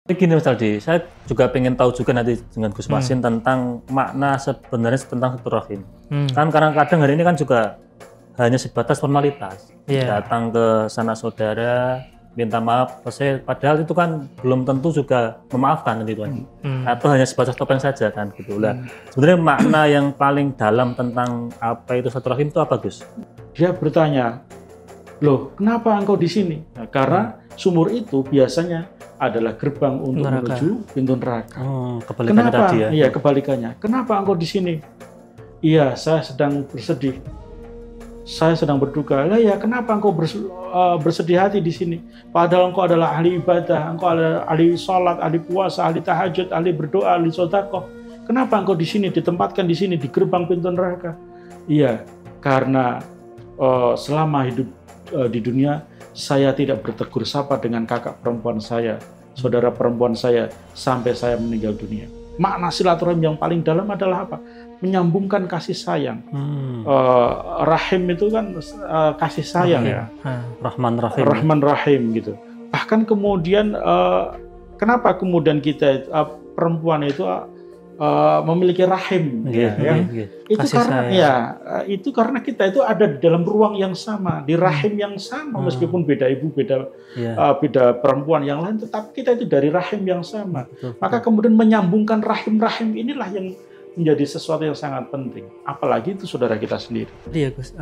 Tapi gini Mas Aldi, saya juga pengen tahu juga nanti dengan Gus Masin tentang makna sebenarnya tentang silaturahim. Kan karena kadang hari ini kan juga hanya sebatas formalitas. Datang ke sanak saudara, minta maaf, padahal itu kan belum tentu juga memaafkan gitu kan. Atau hanya sebatas topeng saja kan gitu lah. Sebenarnya makna yang paling dalam tentang apa itu silaturahim itu apa Gus? Dia bertanya, loh kenapa engkau di sini? Nah, karena sumur itu biasanya adalah gerbang untuk menuju pintu neraka. Kebalikannya Kenapa? tadi ya? Iya, kebalikannya. Kenapa engkau di sini? Iya, saya sedang bersedih. Saya sedang berduka. Lah ya, kenapa engkau bersedih hati di sini? Padahal engkau adalah ahli ibadah, engkau adalah ahli sholat, ahli puasa, ahli tahajud, ahli berdoa, ahli sedekah. Kenapa engkau di sini, ditempatkan di sini, di gerbang pintu neraka? Iya, karena selama hidup di dunia, saya tidak bertegur sapa dengan kakak perempuan saya, saudara perempuan saya, sampai saya meninggal dunia. Makna silaturahim yang paling dalam adalah apa? Menyambungkan kasih sayang. Rahim itu kan kasih sayang ya. Rahman Rahim. Rahman Rahim gitu. Bahkan kemudian kenapa kemudian kita perempuan itu memiliki rahim, itu karena itu karena kita itu ada di dalam ruang yang sama, di rahim yang sama, meskipun beda ibu, beda perempuan yang lain, tetap kita itu dari rahim yang sama. Maka kemudian menyambungkan rahim-rahim inilah yang menjadi sesuatu yang sangat penting, apalagi itu saudara kita sendiri. Iya Gus,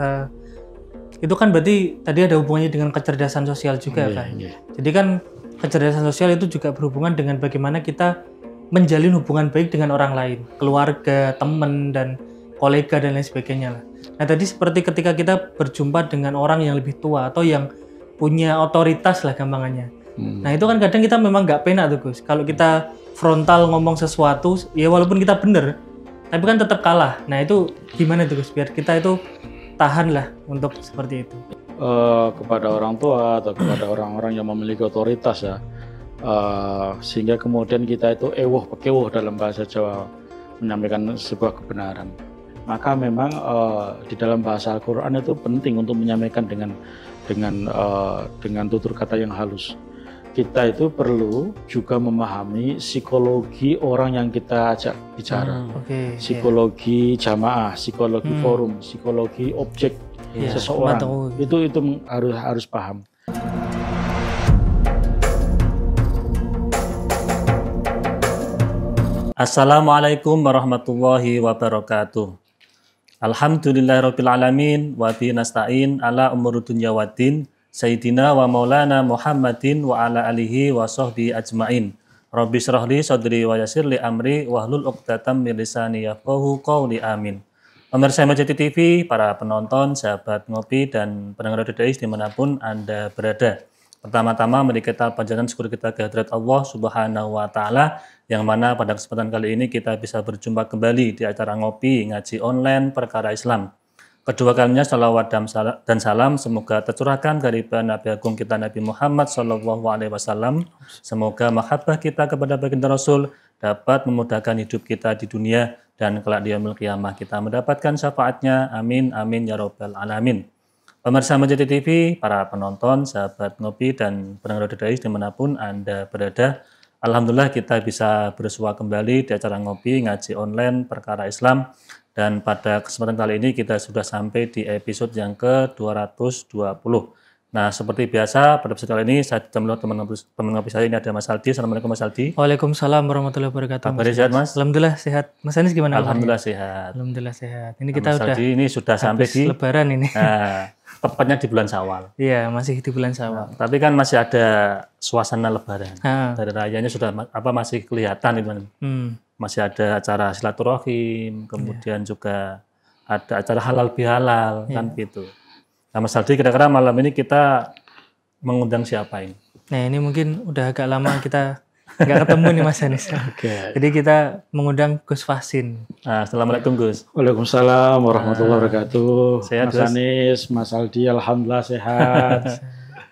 itu kan berarti tadi ada hubungannya dengan kecerdasan sosial juga kan. Jadi kan kecerdasan sosial itu juga berhubungan dengan bagaimana kita menjalin hubungan baik dengan orang lain, keluarga, teman, dan kolega, dan lain sebagainya lah. Nah tadi seperti ketika kita berjumpa dengan orang yang lebih tua atau yang punya otoritas lah gampangannya. Nah itu kan kadang kita memang nggak penak tuh Gus. Kalau kita frontal ngomong sesuatu, ya walaupun kita bener, tapi kan tetap kalah. Nah itu gimana tuh Gus, biar kita itu tahan lah untuk seperti itu? Kepada orang tua atau kepada orang-orang yang memiliki otoritas ya. Sehingga kemudian kita itu ewoh pekewuh dalam bahasa Jawa menyampaikan sebuah kebenaran. Maka memang di dalam bahasa Al-Quran itu penting untuk menyampaikan dengan tutur kata yang halus. Kita itu perlu juga memahami psikologi orang yang kita ajak bicara, psikologi jamaah, psikologi forum, psikologi objek seseorang. Itu harus paham. Assalamualaikum warahmatullahi wabarakatuh. Alhamdulillahirabbil alamin wa bihi nasta'in ala umuri dunya waddin sayyidina wa maulana Muhammadin wa ala alihi wa sahbihi ajmain. Rabbi shrah li sadri wa yassir li amri wahlul 'uqdatam min lisani yafqahu qawli amin. Pemirsa MJT TV, para penonton, sahabat ngopi dan pendengar Radio Dais dimanapun Anda berada. Pertama-tama mari kita panjatkan syukur kita kehadirat Allah Subhanahu wa taala yang mana pada kesempatan kali ini kita bisa berjumpa kembali di acara ngopi ngaji online perkara Islam. Kedua kalinya salawat dan salam semoga tercurahkan dari Nabi Agung kita Nabi Muhammad SAW. Semoga mahabbah kita kepada baginda Rasul dapat memudahkan hidup kita di dunia dan kelak di yaumil qiyamah kita mendapatkan syafaatnya. Amin amin ya rabbal alamin. Pemirsa MJT TV, para penonton, sahabat ngopi dan pendengar Radio Dais dimanapun Anda berada. Alhamdulillah kita bisa bersua kembali di acara ngopi ngaji online perkara Islam, dan pada kesempatan kali ini kita sudah sampai di episode yang ke-220. Nah seperti biasa pada episode kali ini saya melihat teman ngopi saya ini ada Mas Aldi. Assalamualaikum Mas Aldi. Waalaikumsalam warahmatullahi wabarakatuh. Kabarnya sehat Mas? Alhamdulillah sehat. Mas Anis gimana? Alhamdulillah sehat. Alhamdulillah sehat. Ini kita Mas Aldi ini sudah sampai di Lebaran ini. Nah, tepatnya di bulan Syawal. Iya, masih di bulan Syawal. Tapi kan masih ada suasana Lebaran. Dari rayanya sudah masih kelihatan itu. Masih ada acara silaturahim, kemudian juga ada acara halal bihalal kan gitu. Nah, Mas Aldi, kira-kira malam ini kita mengundang siapa ini? Nah, ini mungkin udah agak lama kita nggak ketemu nih Mas Anis. Jadi kita mengundang Gus Fasin. Nah, Assalamualaikum Gus. Waalaikumsalam warahmatullahi wabarakatuh. Sehat, Mas Anis, Mas Aldi, alhamdulillah sehat.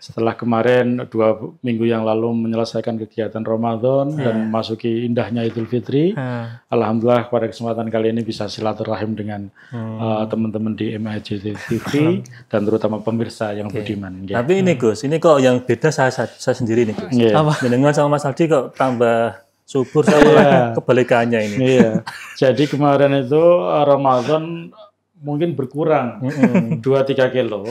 Setelah kemarin 2 minggu yang lalu menyelesaikan kegiatan Ramadan dan memasuki indahnya Idul Fitri, alhamdulillah pada kesempatan kali ini bisa silaturahim dengan teman-teman di MAJ TV dan terutama pemirsa yang budiman. Tapi ini Gus, ini kok yang beda saya sendiri nih Gus. Mendengar sama Mas Aldi kok tambah subur, saya kebalikannya ini. Iya. Jadi kemarin itu Ramadan mungkin berkurang 2-3 kilo,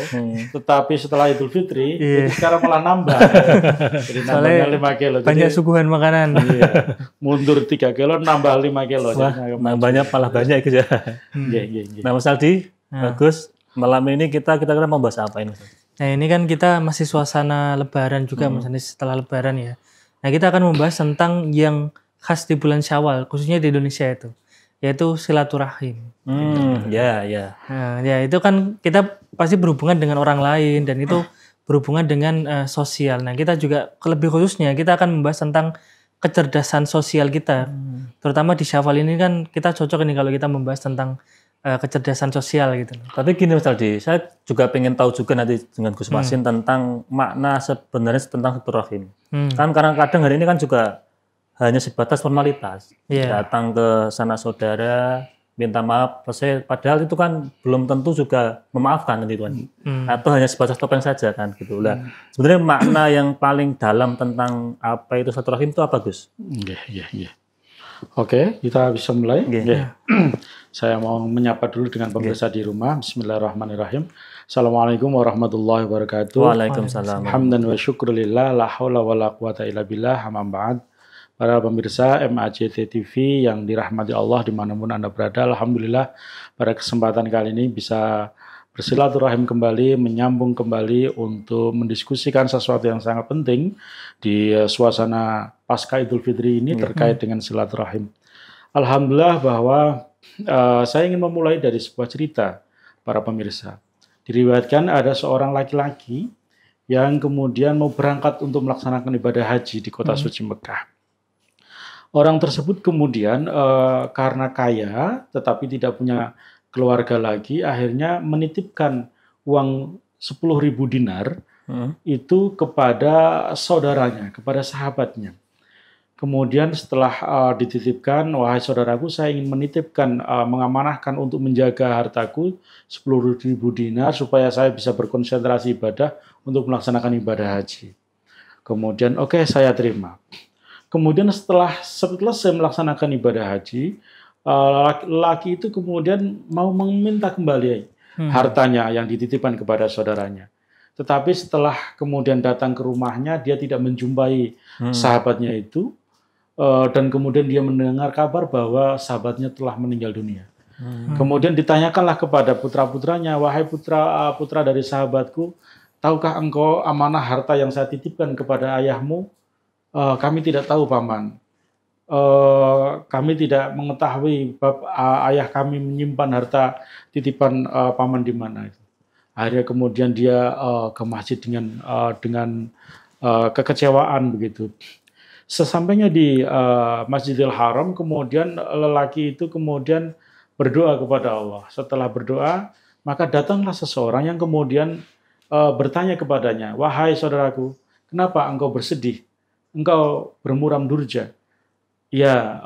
tetapi setelah Idul Fitri itu sekarang malah nambah. Jadi nambahnya 5 kilo. Banyak suguhan makanan. Iya. Mundur 3 kilo, nambah 5 kilo. Wah, nambahnya malah banyak gitu ya. Nah Mas Aldi, bagus. Malam ini kita kira-kira mau bahas apa ini? Nah ini kan kita masih suasana Lebaran juga, Mas Anies, setelah Lebaran ya. Nah kita akan membahas tentang yang khas di bulan Syawal, khususnya di Indonesia itu, yaitu silaturahim. Nah, ya itu kan kita pasti berhubungan dengan orang lain dan itu berhubungan dengan sosial. Nah kita juga lebih khususnya kita akan membahas tentang kecerdasan sosial kita, terutama di Syawal ini kan kita cocok ini kalau kita membahas tentang kecerdasan sosial gitu. Tapi gini Mas Aldi, saya juga pengen tahu juga nanti dengan Gus Masin tentang makna sebenarnya tentang silaturahim. Kan karena kadang hari ini kan juga hanya sebatas formalitas, datang ke sanak saudara, minta maaf, padahal itu kan belum tentu juga memaafkan nanti Tuhan, atau hanya sebatas topeng saja kan gitu lah. Sebenarnya makna yang paling dalam tentang apa itu silaturahim itu apa Gus? Oke, kita bisa mulai. Saya mau menyapa dulu dengan pemirsa di rumah. Bismillahirrahmanirrahim. Assalamualaikum warahmatullahi wabarakatuh. Waalaikumsalam. Hamdan wa syukurillah, la haula wa la quwata illa billah, amma ba'd. Para pemirsa MAJT TV yang dirahmati Allah dimanapun Anda berada, alhamdulillah pada kesempatan kali ini bisa bersilaturahim kembali, menyambung kembali untuk mendiskusikan sesuatu yang sangat penting di suasana pasca Idul Fitri ini terkait dengan silaturahim. Alhamdulillah bahwa saya ingin memulai dari sebuah cerita para pemirsa. Diriwayatkan ada seorang laki-laki yang kemudian mau berangkat untuk melaksanakan ibadah haji di kota suci Mekah. Orang tersebut kemudian karena kaya tetapi tidak punya keluarga lagi, akhirnya menitipkan uang 10.000 dinar itu kepada saudaranya, kepada sahabatnya. Kemudian setelah dititipkan, wahai saudaraku, saya ingin menitipkan, mengamanahkan untuk menjaga hartaku 10.000 dinar supaya saya bisa berkonsentrasi ibadah untuk melaksanakan ibadah haji. Kemudian oke, saya terima. Kemudian setelah selesai melaksanakan ibadah haji, laki itu kemudian mau meminta kembali hartanya yang dititipkan kepada saudaranya. Tetapi setelah kemudian datang ke rumahnya, dia tidak menjumpai sahabatnya itu, dan kemudian dia mendengar kabar bahwa sahabatnya telah meninggal dunia. Kemudian ditanyakanlah kepada putra-putranya, wahai putra dari sahabatku, tahukah engkau amanah harta yang saya titipkan kepada ayahmu? Kami tidak tahu paman. Kami tidak mengetahui ayah kami menyimpan harta titipan paman di mana. Akhirnya kemudian dia ke masjid dengan kekecewaan begitu. Sesampainya di Masjidil Haram, kemudian lelaki itu kemudian berdoa kepada Allah. Setelah berdoa, maka datanglah seseorang yang kemudian bertanya kepadanya, wahai saudaraku, kenapa engkau bersedih? Engkau bermuram durja. Ya,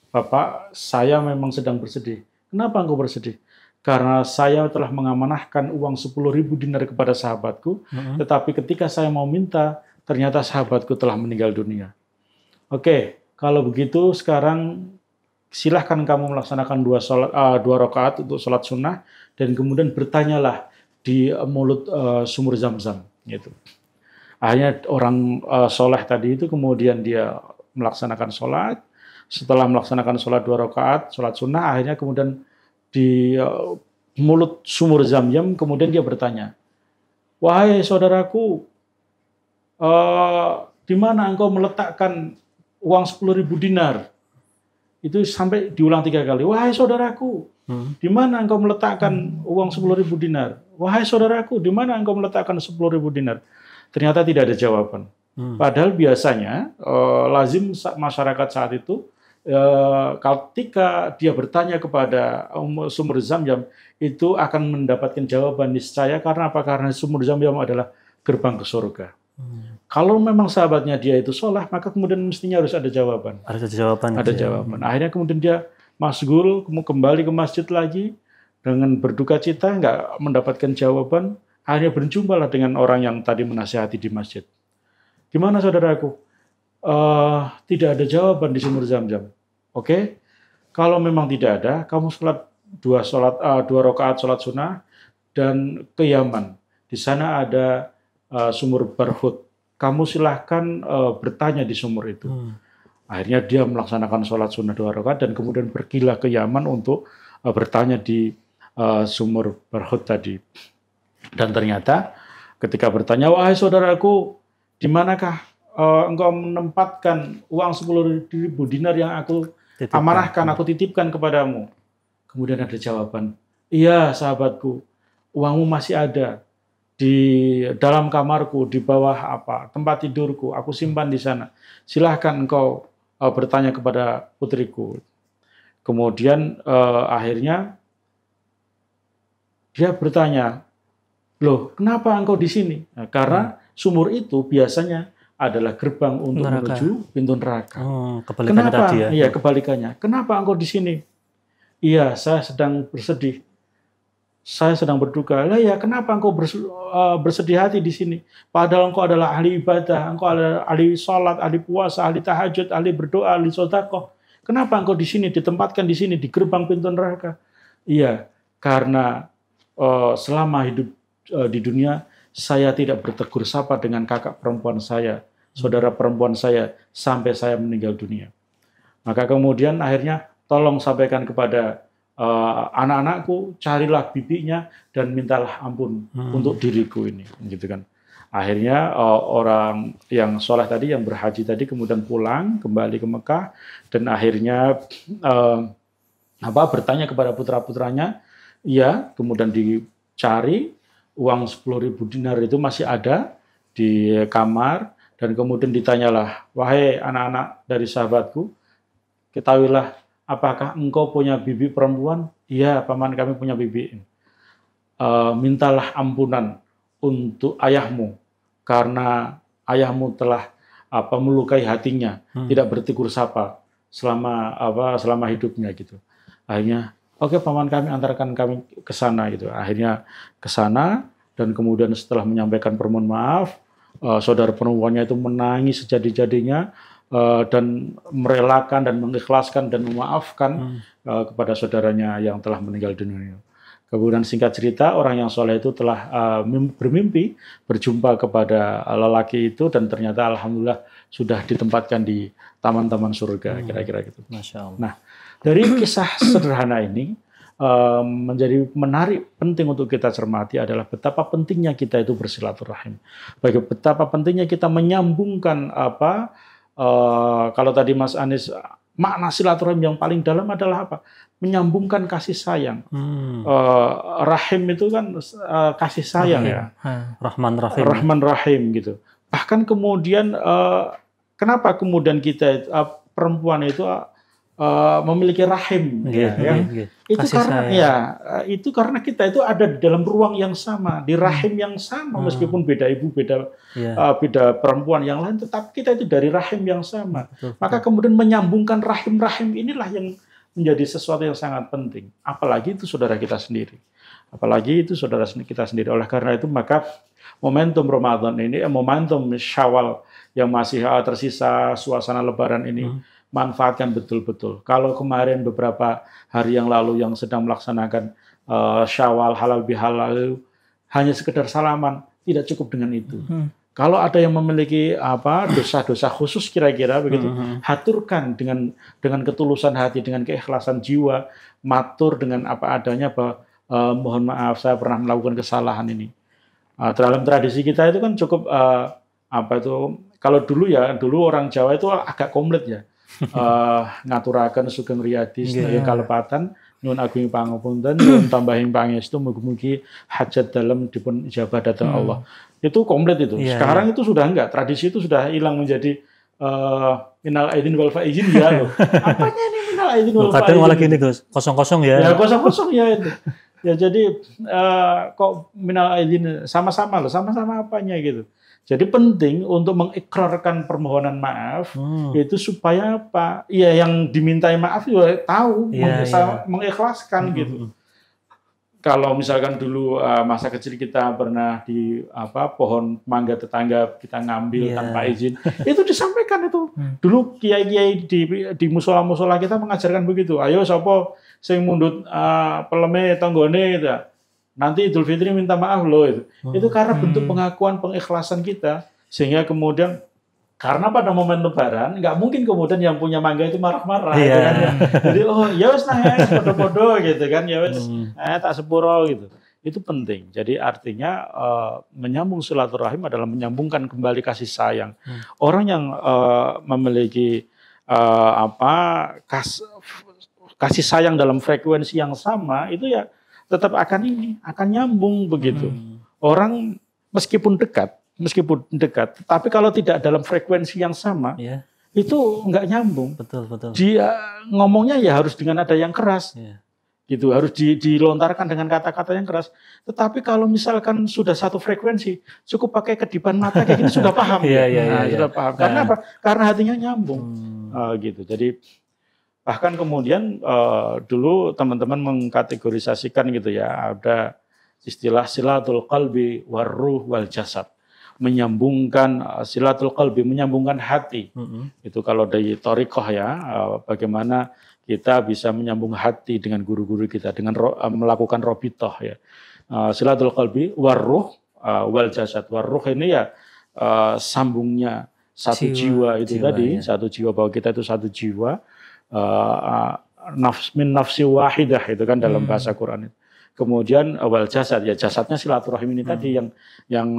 Bapak, saya memang sedang bersedih. Kenapa engkau bersedih? Karena saya telah mengamanahkan uang 10.000 dinar kepada sahabatku, tetapi ketika saya mau minta, ternyata sahabatku telah meninggal dunia. Oke, kalau begitu sekarang silahkan kamu melaksanakan 2 rakaat untuk sholat sunnah, dan kemudian bertanyalah di mulut sumur Zam-Zam. Gitu. Akhirnya orang soleh tadi itu kemudian dia melaksanakan sholat. Setelah melaksanakan sholat 2 rakaat, sholat sunnah, akhirnya kemudian di mulut sumur Zam-Zam kemudian dia bertanya, wahai saudaraku, di mana engkau meletakkan uang 10.000 dinar? Itu sampai diulang 3 kali. Wahai saudaraku, di mana engkau meletakkan uang 10.000 dinar? Wahai saudaraku, di mana engkau meletakkan 10.000 dinar? Ternyata tidak ada jawaban. Padahal biasanya lazim masyarakat saat itu ketika dia bertanya kepada sumur Zam-Zam itu akan mendapatkan jawaban niscaya. Karena apa? Karena sumur Zam-Zam adalah gerbang ke surga. Kalau memang sahabatnya dia itu soleh, maka kemudian mestinya harus ada jawaban. Ada jawaban. Ada jawaban. Akhirnya kemudian dia masgul, kembali ke masjid lagi dengan berduka cita, nggak mendapatkan jawaban. Akhirnya berjumpalah dengan orang yang tadi menasihati di masjid. Gimana saudaraku? Tidak ada jawaban di sumur Zam-Zam. Oke? Kalau memang tidak ada, kamu sholat dua rakaat sholat sunnah dan ke Yaman. Di sana ada sumur Barhut. Kamu silahkan bertanya di sumur itu. Akhirnya dia melaksanakan sholat sunnah 2 rakaat dan kemudian pergilah ke Yaman untuk bertanya di sumur Barhut tadi. Dan ternyata ketika bertanya, wahai saudaraku, di manakah engkau menempatkan uang 10.000 dinar yang aku amanahkan, aku titipkan kepadamu? Kemudian ada jawaban, iya sahabatku, uangmu masih ada di dalam kamarku, di bawah tempat tidurku, aku simpan di sana. Silahkan engkau bertanya kepada putriku. Kemudian akhirnya dia bertanya, loh kenapa engkau di sini? Nah, karena sumur itu biasanya adalah gerbang untuk menuju pintu neraka. Kebalikannya kenapa? Tadi ya? Iya, kebalikannya. Kenapa engkau di sini? Iya, saya sedang bersedih. Saya sedang berduka. Lah ya, kenapa engkau bersedih hati di sini? Padahal engkau adalah ahli ibadah, engkau adalah ahli sholat, ahli puasa, ahli tahajud, ahli berdoa, ahli sedekah. Kenapa engkau di sini, ditempatkan di sini, di gerbang pintu neraka? Iya, karena selama hidup di dunia, saya tidak bertegur sapa dengan kakak perempuan saya, saudara perempuan saya, sampai saya meninggal dunia. Maka kemudian akhirnya tolong sampaikan kepada anak-anakku, carilah bibinya dan mintalah ampun untuk diriku ini, gitu kan. Akhirnya orang yang soleh tadi, yang berhaji tadi, kemudian pulang kembali ke Mekah dan akhirnya bertanya kepada putra-putranya, ya, kemudian dicari uang 10.000 dinar itu masih ada di kamar dan kemudian ditanyalah, wahai anak-anak dari sahabatku, ketahuilah, apakah engkau punya bibi perempuan? Iya, paman kami punya bibi. Mintalah ampunan untuk ayahmu karena ayahmu telah melukai hatinya, tidak bertegur sapa selama hidupnya gitu. Akhirnya, oke, paman kami antarkan kami ke sana gitu. Akhirnya ke sana dan kemudian setelah menyampaikan permohonan maaf, saudara perempuannya itu menangis sejadi-jadinya. Dan merelakan dan mengikhlaskan dan memaafkan kepada saudaranya yang telah meninggal dunia. Kemudian singkat cerita, orang yang soleh itu telah bermimpi berjumpa kepada lelaki itu dan ternyata alhamdulillah sudah ditempatkan di taman-taman surga, kira-kira gitu. Masya Allah. Nah, dari kisah sederhana ini menjadi menarik, penting untuk kita cermati adalah betapa pentingnya kita itu bersilaturahim. Betapa pentingnya kita menyambungkan kalau tadi Mas Anies, makna silaturahim yang paling dalam adalah apa? Menyambungkan kasih sayang. Rahim itu kan kasih sayang ya. Rahman Rahim. Rahman Rahim gitu. Bahkan kemudian kenapa kemudian kita perempuan itu memiliki rahim? Itu karena kita itu ada di dalam ruang yang sama, di rahim yang sama, meskipun beda ibu, beda perempuan yang lain, tetapi kita itu dari rahim yang sama. Maka kemudian menyambungkan rahim-rahim inilah yang menjadi sesuatu yang sangat penting. Apalagi itu saudara kita sendiri. Apalagi itu saudara kita sendiri. Oleh karena itu maka momentum Ramadan ini, momentum Syawal yang masih tersisa suasana Lebaran ini, manfaatkan betul-betul. Kalau kemarin beberapa hari yang lalu yang sedang melaksanakan Syawal halal bihalal hanya sekedar salaman, tidak cukup dengan itu. Kalau ada yang memiliki dosa-dosa khusus kira-kira begitu, haturkan dengan ketulusan hati, dengan keikhlasan jiwa, matur dengan apa adanya bahwa mohon maaf saya pernah melakukan kesalahan ini. Dalam tradisi kita itu kan cukup kalau dulu orang Jawa itu agak komplit ya. Ngaturaken sugeng riyadi sedaya kalepatan nyuwun agung pangapunten nyuwun tambahing pangestu mugi-mugi hajat dalem dipun ijabah dhateng Allah. Itu komplit itu. Sekarang itu sudah enggak, tradisi itu sudah hilang menjadi minal aidin wal faizin ya loh. Apanya ini minal aidin wal faizin? Kadang malah gini Gus, kosong-kosong ya. Ya kosong-kosong ya itu. Ya jadi kok minal aidin sama-sama loh, sama-sama apanya gitu. Jadi penting untuk mengikrarkan permohonan maaf itu supaya apa? Ya yang dimintai maaf juga tahu mengikhlaskan gitu. Kalau misalkan dulu masa kecil kita pernah di pohon mangga tetangga kita ngambil tanpa izin, itu disampaikan itu. Dulu kiai-kiai di musola-musola kita mengajarkan begitu. Ayo sapa sing mundut peleme tanggone gitu. Nanti Idul Fitri minta maaf loh itu. Itu karena bentuk pengakuan pengikhlasan kita sehingga kemudian karena pada momen Lebaran nggak mungkin kemudian yang punya mangga itu marah-marah, gitu kan ya. Jadi ya wes nah ya podo-podo gitu kan ya wes tak sepuro gitu. Itu penting. Jadi artinya menyambung silaturahim adalah menyambungkan kembali kasih sayang. Orang yang memiliki kasih sayang dalam frekuensi yang sama itu ya tetap akan nyambung begitu. Orang meskipun dekat, tapi kalau tidak dalam frekuensi yang sama, itu nggak nyambung. Betul. Dia ngomongnya ya harus dengan ada yang keras, gitu. Harus dilontarkan dengan kata-kata yang keras. Tetapi kalau misalkan sudah satu frekuensi, cukup pakai kedipan mata kayak gini sudah paham. Sudah paham. Karena apa? Karena hatinya nyambung, gitu. Jadi bahkan kemudian dulu teman-teman mengkategorisasikan gitu ya, ada istilah silatul qalbi warruh wal jasad. Menyambungkan silatul qalbi, menyambungkan hati. Itu kalau dari thariqah ya, bagaimana kita bisa menyambung hati dengan guru-guru kita dengan melakukan robitoh ya. Silatul qalbi warruh wal jasad. Warruh ini ya sambungnya satu jiwa itu tadi, satu jiwa, bahwa kita itu satu jiwa. Min nafsi wahidah itu kan dalam bahasa Quran itu. Kemudian wal jasad, ya jasadnya silaturahim ini tadi yang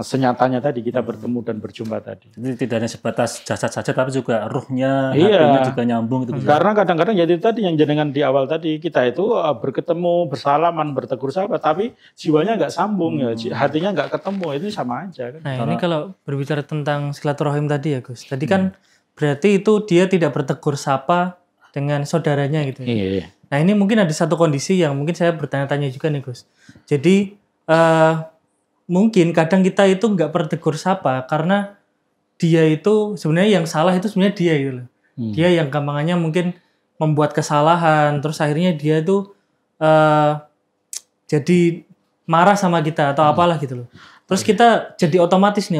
senyatanya tadi kita bertemu dan berjumpa tadi. Jadi tidak hanya sebatas jasad saja tapi juga ruhnya, hatinya juga nyambung itu. Karena kadang-kadang jadi tadi yang jenengan di awal tadi kita itu berketemu, bersalaman, bertegur sapa, tapi jiwanya nggak sambung ya, hatinya nggak ketemu, itu sama aja kan. Nah, ini kalau berbicara tentang silaturahim tadi ya Gus. Tadi kan berarti itu dia tidak bertegur sapa dengan saudaranya gitu. Iya. Nah ini mungkin ada satu kondisi yang mungkin saya bertanya-tanya juga nih Gus. Jadi mungkin kadang kita itu nggak bertegur sapa karena dia itu sebenarnya yang salah itu sebenarnya dia gitu loh. Dia yang gampangannya mungkin membuat kesalahan, terus akhirnya dia itu jadi marah sama kita atau apalah gitu loh. Terus kita jadi otomatis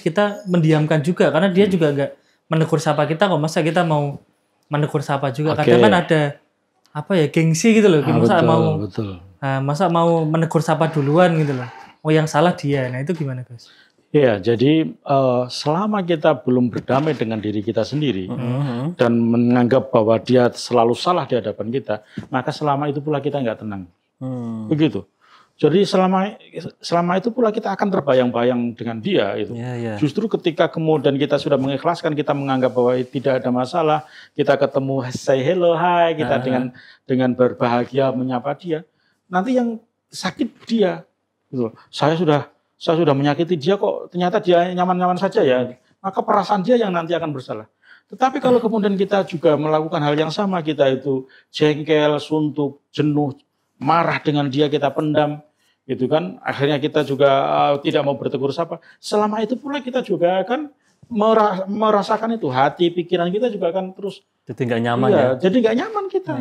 kita mendiamkan juga karena dia juga nggak menegur sapa kita kok, masa kita mau menegur sapa juga. Kadang kan ada gengsi gitu loh. Masa mau menegur sapa duluan gitu loh. Oh yang salah dia. Nah itu gimana Gus? Ya, jadi selama kita belum berdamai dengan diri kita sendiri dan menganggap bahwa dia selalu salah di hadapan kita, maka selama itu pula kita nggak tenang. Begitu. Jadi selama itu pula kita akan terbayang-bayang dengan dia itu. Justru ketika kemudian kita sudah mengikhlaskan, kita menganggap bahwa tidak ada masalah, kita ketemu say hello, hi, kita dengan berbahagia menyapa dia. Nanti yang sakit dia. Gitu. Saya sudah menyakiti dia kok ternyata dia nyaman-nyaman saja ya. Maka perasaan dia yang nanti akan bersalah. Tetapi kalau kemudian kita juga melakukan hal yang sama, kita itu jengkel, suntuk, jenuh, marah dengan dia, kita pendam, gitu kan. Akhirnya kita juga tidak mau bertegur sapa. Selama itu pula kita juga akan merasakan itu, hati, pikiran kita juga akan terus. Jadi nggak nyaman ya. Jadi nggak nyaman kita.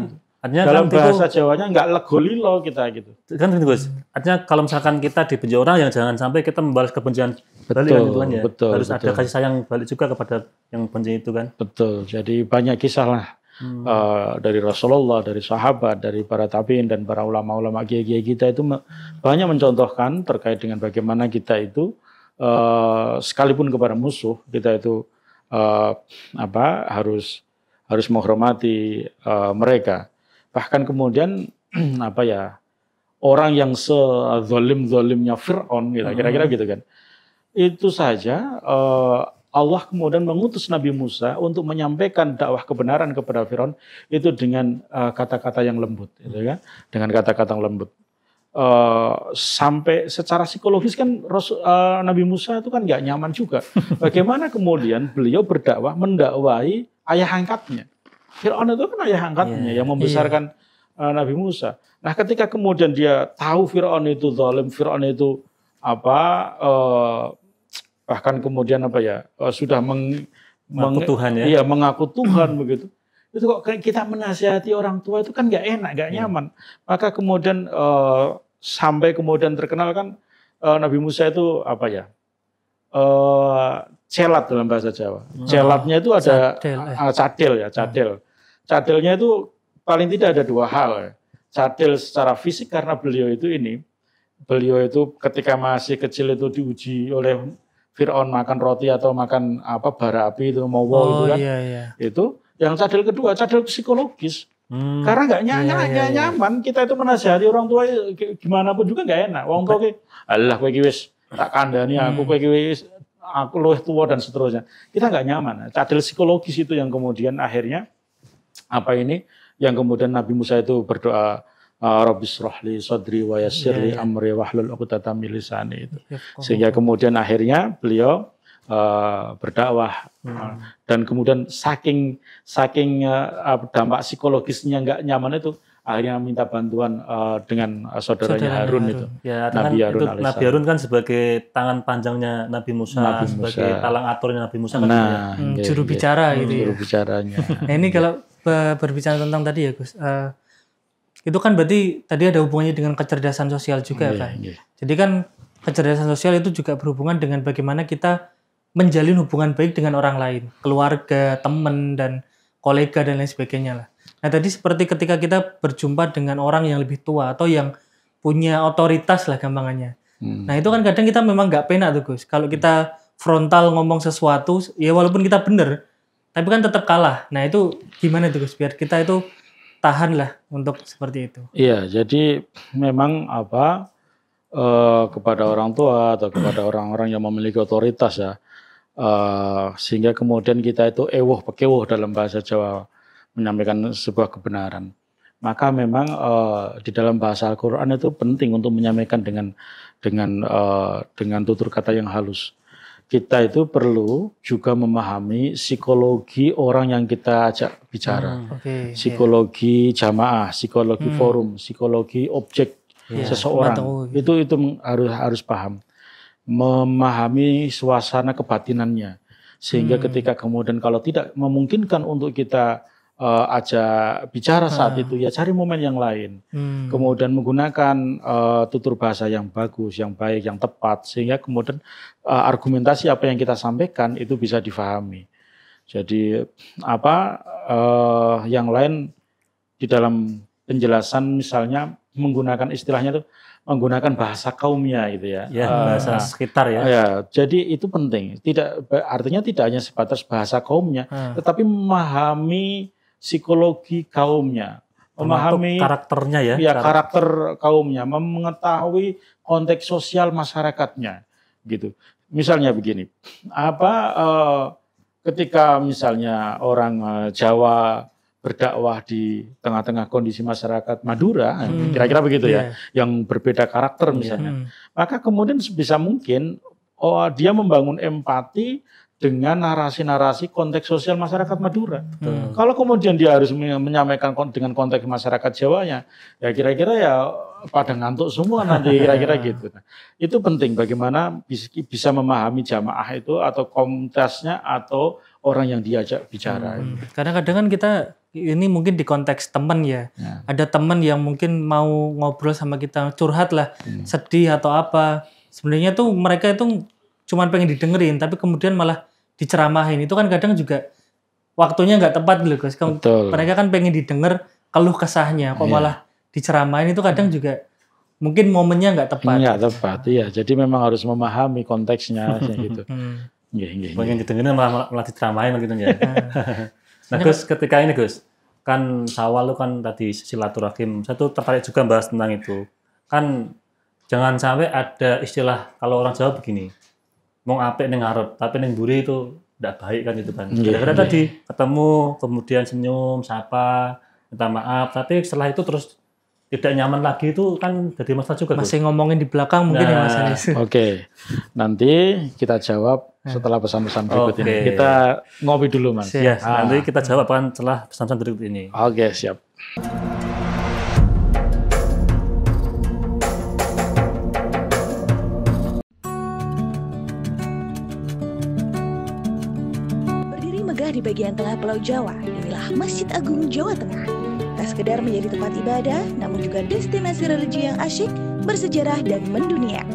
Artinya dalam bahasa Jawanya nggak legolilo kita gitu. Kan gitu Gus. Artinya kalau misalkan kita dibenci orang, yang jangan sampai kita membalas kebencian balik kan itu kan ya. Harus ada kasih sayang balik juga kepada yang benci itu kan. Betul. Jadi banyak kisah lah. Dari Rasulullah, dari sahabat, dari para tabiin dan para ulama-ulama kiai-kiai kita itu banyak mencontohkan terkait dengan bagaimana kita itu sekalipun kepada musuh kita itu harus menghormati mereka. Bahkan kemudian orang yang sezalim-zalimnya Fir'aun gitu, kira-kira gitu kan. Itu saja Allah kemudian mengutus Nabi Musa untuk menyampaikan dakwah kebenaran kepada Firaun itu dengan kata-kata yang lembut, gitu kan? Dengan kata-kata yang lembut. Sampai secara psikologis kan Nabi Musa itu kan nggak nyaman juga. Bagaimana kemudian beliau berdakwah, mendakwahi ayah angkatnya. Firaun itu kan ayah angkatnya yang membesarkan Nabi Musa. Nah, ketika kemudian dia tahu Firaun itu zalim, Firaun itu bahkan kemudian sudah Mengaku Tuhan ya. Iya, mengaku Tuhan begitu. Itu kok kayak kita menasihati orang tua itu kan nggak enak, nggak nyaman. Maka kemudian sampai kemudian terkenal kan Nabi Musa itu celat dalam bahasa Jawa. Celatnya itu ada cadel. Cadelnya itu paling tidak ada dua hal. Cadel secara fisik karena beliau itu ketika masih kecil itu diuji oleh Firaun makan roti atau makan bara api itu itu kan. Itu yang cadel kedua, cadel psikologis. Karena nggak nyaman kita itu menasihati orang tua gimana pun juga nggak enak. Wong tua Allah kowe iki wis tak kandhani aku kowe iki wis aku luwih tua dan seterusnya. Kita nggak nyaman. Cadel psikologis itu yang kemudian akhirnya yang kemudian Nabi Musa itu berdoa Rabbis rohli sadri wa yassirli amri wahlul 'uqdatam min lisani itu. Sehingga kemudian akhirnya beliau berdakwah dan kemudian saking dampak psikologisnya nggak nyaman itu akhirnya minta bantuan dengan saudaranya Harun itu. Ya, Nabi Harun kan sebagai tangan panjangnya Nabi Musa. Sebagai talang aturnya Nabi Musa. Juru bicara gitu. Juru bicaranya. Nah, ini kalau berbicara tentang tadi ya Gus, itu kan berarti tadi ada hubungannya dengan kecerdasan sosial juga kan. Jadi kan kecerdasan sosial itu juga berhubungan dengan bagaimana kita menjalin hubungan baik dengan orang lain, keluarga, teman, dan kolega, dan lain sebagainya lah. Nah tadi seperti ketika kita berjumpa dengan orang yang lebih tua atau yang punya otoritas lah gampangannya. Nah itu kan kadang kita memang nggak penak tuh Gus. Kalau kita frontal ngomong sesuatu, ya walaupun kita benar, tapi kan tetap kalah. Nah itu gimana tuh Gus? Biar kita itu tahan lah untuk seperti itu. Iya, jadi memang kepada orang tua atau kepada orang-orang yang memiliki otoritas ya, sehingga kemudian kita itu pekewoh dalam bahasa Jawa menyampaikan sebuah kebenaran. Maka memang di dalam bahasa Al-Quran itu penting untuk menyampaikan dengan tutur kata yang halus. Kita itu perlu juga memahami psikologi orang yang kita ajak bicara, psikologi jamaah, psikologi forum, psikologi objek seseorang. Itu harus paham. Memahami suasana kebatinannya sehingga ketika kemudian kalau tidak memungkinkan untuk kita ajak bicara saat itu ya cari momen yang lain, kemudian menggunakan tutur bahasa yang bagus, yang baik, yang tepat sehingga kemudian argumentasi apa yang kita sampaikan itu bisa difahami. Jadi yang lain di dalam penjelasan misalnya menggunakan istilahnya itu menggunakan bahasa kaumnya gitu ya. Bahasa sekitar ya. Ya, jadi itu penting. Artinya tidak hanya sebatas bahasa kaumnya, tetapi memahami psikologi kaumnya, memahami karakternya ya. Karakter kaumnya, mengetahui konteks sosial masyarakatnya, gitu. Misalnya begini, ketika misalnya orang Jawa berdakwah di tengah-tengah kondisi masyarakat Madura, kira-kira begitu ya, yang berbeda karakter misalnya. Maka kemudian sebisa mungkin dia membangun empati dengan narasi-narasi konteks sosial masyarakat Madura. Kalau kemudian dia harus menyampaikan dengan konteks masyarakat Jawanya, ya kira-kira ya pada ngantuk semua nanti kira-kira gitu. Nah, itu penting bagaimana bisa memahami jamaah itu atau komunitasnya atau orang yang diajak bicara. Kadang-kadang kan kita ini mungkin di konteks teman ya. Ada teman yang mungkin mau ngobrol sama kita, curhat lah, sedih atau apa. Sebenarnya tuh mereka itu cuma pengen didengerin, tapi kemudian malah diceramahin. Itu kan kadang juga waktunya nggak tepat gitu Gus. Mereka kan pengen didengar keluh kesahnya, kok malah diceramahin, itu kadang juga mungkin momennya nggak tepat. Nggak tepat, iya. Jadi memang harus memahami konteksnya gitu. Pengen didengerin malah diceramahin gitu ya. Nah Gus, ketika ini Gus, kan Syawal itu kan tadi silaturahim, saya tuh tertarik juga bahas tentang itu. Kan jangan sampai ada istilah kalau orang Jawa begini, mau apik ning ngarep, tapi ning mburi itu tidak baik kan itu kan. Kadang-kadang tadi ketemu, kemudian senyum, sapa, minta maaf, tapi setelah itu terus tidak nyaman lagi itu kan jadi masalah juga. Masih ngomongin di belakang mungkin ya Mas Anis. Oke, nanti kita jawab setelah pesan-pesan berikut ini. Kita ngopi dulu Mas. Nanti kita jawab kan setelah pesan-pesan berikut ini. Oke, siap. bagian tengah Pulau Jawa, inilah Masjid Agung Jawa Tengah. Tak sekedar menjadi tempat ibadah, namun juga destinasi religi yang asyik, bersejarah dan mendunia.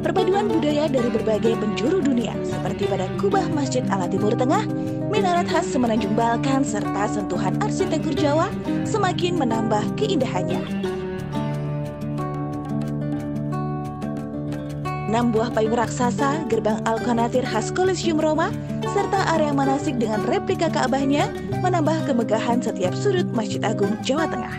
Perpaduan budaya dari berbagai penjuru dunia, seperti pada kubah Masjid ala Timur Tengah, minaret khas Semenanjung Balkan, serta sentuhan arsitektur Jawa, semakin menambah keindahannya. 6 buah payung raksasa, gerbang Al-Qanatir khas Kolosium Roma, serta area manasik dengan replika Ka'bahnya menambah kemegahan setiap sudut Masjid Agung Jawa Tengah.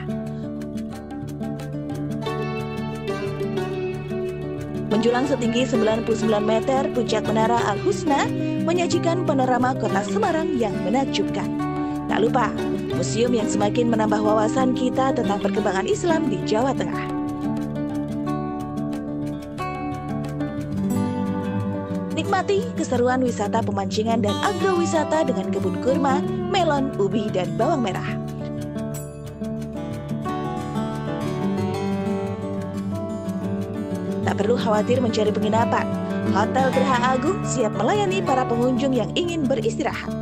Menjulang setinggi 99 meter, puncak Menara Al-Husna menyajikan panorama kota Semarang yang menakjubkan. Tak lupa, museum yang semakin menambah wawasan kita tentang perkembangan Islam di Jawa Tengah. Nikmati keseruan wisata pemancingan dan agrowisata dengan kebun kurma, melon, ubi, dan bawang merah. Tak perlu khawatir mencari penginapan. Hotel Geraha Agung siap melayani para pengunjung yang ingin beristirahat.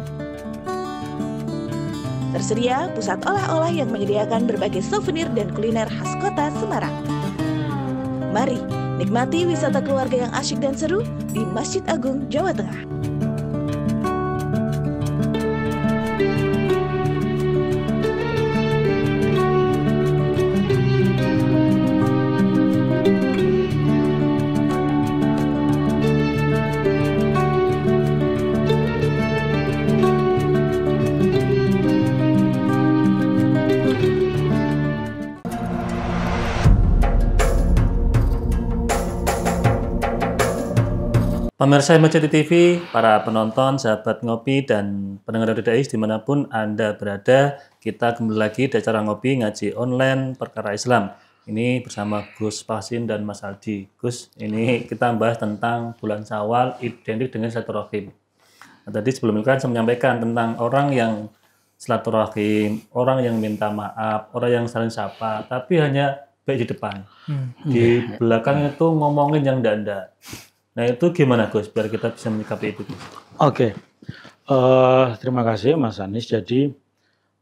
Tersedia pusat olah-olah yang menyediakan berbagai souvenir dan kuliner khas kota Semarang. Mari nikmati wisata keluarga yang asyik dan seru di Masjid Agung Jawa Tengah. Pemirsa MCT TV, para penonton, sahabat ngopi, dan pendengar Radio Dais dimanapun Anda berada, kita kembali lagi di acara ngopi ngaji online perkara Islam. Ini bersama Gus Pasin dan Mas Aldi. Gus, ini kita bahas tentang bulan Syawal identik dengan silaturahim. Nah, tadi sebelum itu kan saya menyampaikan tentang orang yang silaturahim, orang yang minta maaf, orang yang saling sapa, tapi hanya baik di depan. Di belakang itu ngomongin yang enggak. Nah itu gimana Gus, biar kita bisa menyikapi itu Gus? Oke, terima kasih Mas Anis. Jadi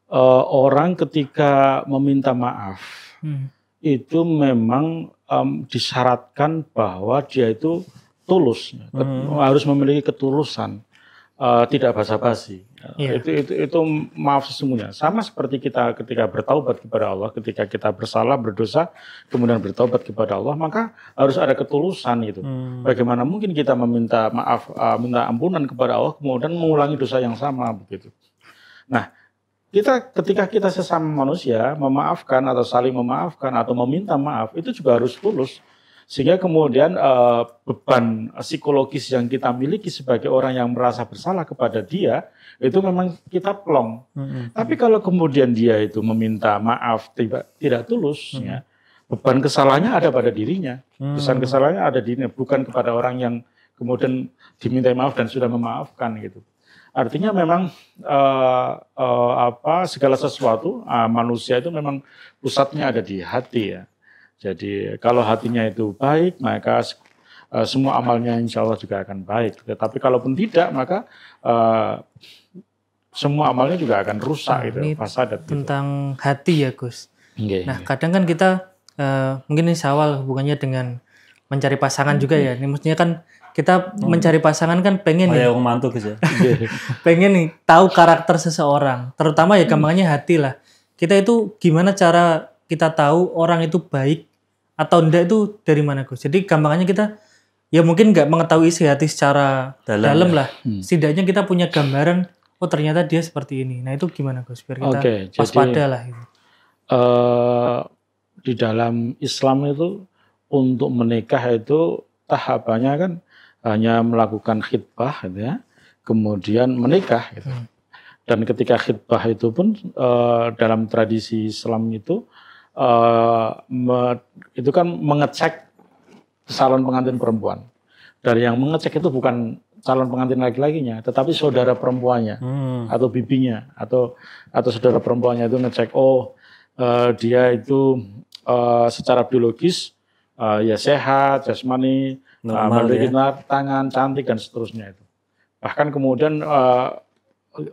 orang ketika meminta maaf itu memang disyaratkan bahwa dia itu tulus, harus memiliki ketulusan, tidak basa-basi. Itu maaf sesungguhnya. Sama seperti kita ketika bertaubat kepada Allah, ketika kita bersalah, berdosa, kemudian bertaubat kepada Allah, maka harus ada ketulusan gitu. Bagaimana mungkin kita meminta maaf, minta ampunan kepada Allah, kemudian mengulangi dosa yang sama begitu. Nah, ketika kita sesama manusia memaafkan atau saling memaafkan atau meminta maaf, itu juga harus tulus. Sehingga kemudian beban psikologis yang kita miliki sebagai orang yang merasa bersalah kepada dia, itu memang kita plong. Tapi kalau kemudian dia itu meminta maaf tidak tulus, ya, beban kesalahannya ada pada dirinya. Beban kesalahannya ada di dirinya, bukan kepada orang yang kemudian diminta maaf dan sudah memaafkan gitu. Artinya memang segala sesuatu manusia itu memang pusatnya ada di hati ya. Jadi kalau hatinya itu baik, maka semua amalnya insya Allah juga akan baik. Tetapi kalaupun tidak, maka semua amalnya juga akan rusak. Gitu, fasadat. Tentang hati ya Gus. Okay. Nah kadang kan kita, mungkin ini Syawal hubungannya dengan mencari pasangan juga ya. Ini maksudnya kan kita mencari pasangan kan pengen nih. Mantu Gus ya. Pengen nih tahu karakter seseorang. Terutama ya gampangnya hati lah. Kita itu gimana cara kita tahu orang itu baik atau enggak itu dari mana Gus? Jadi gampangannya kita ya mungkin nggak mengetahui isi hati secara dalam lah. Setidaknya kita punya gambaran, oh ternyata dia seperti ini. Nah itu gimana Gus? Biar kita waspada lah. Gitu. Di dalam Islam itu untuk menikah itu tahapannya kan hanya melakukan khitbah gitu ya, kemudian menikah gitu. Dan ketika khitbah itu pun dalam tradisi Islam itu kan mengecek calon pengantin perempuan. Dari yang mengecek itu bukan calon pengantin laki-lakinya, tetapi saudara perempuannya atau bibinya atau saudara perempuannya itu ngecek dia itu secara biologis ya sehat, jasmani, Normal, memiliki tangan cantik dan seterusnya itu. Bahkan kemudian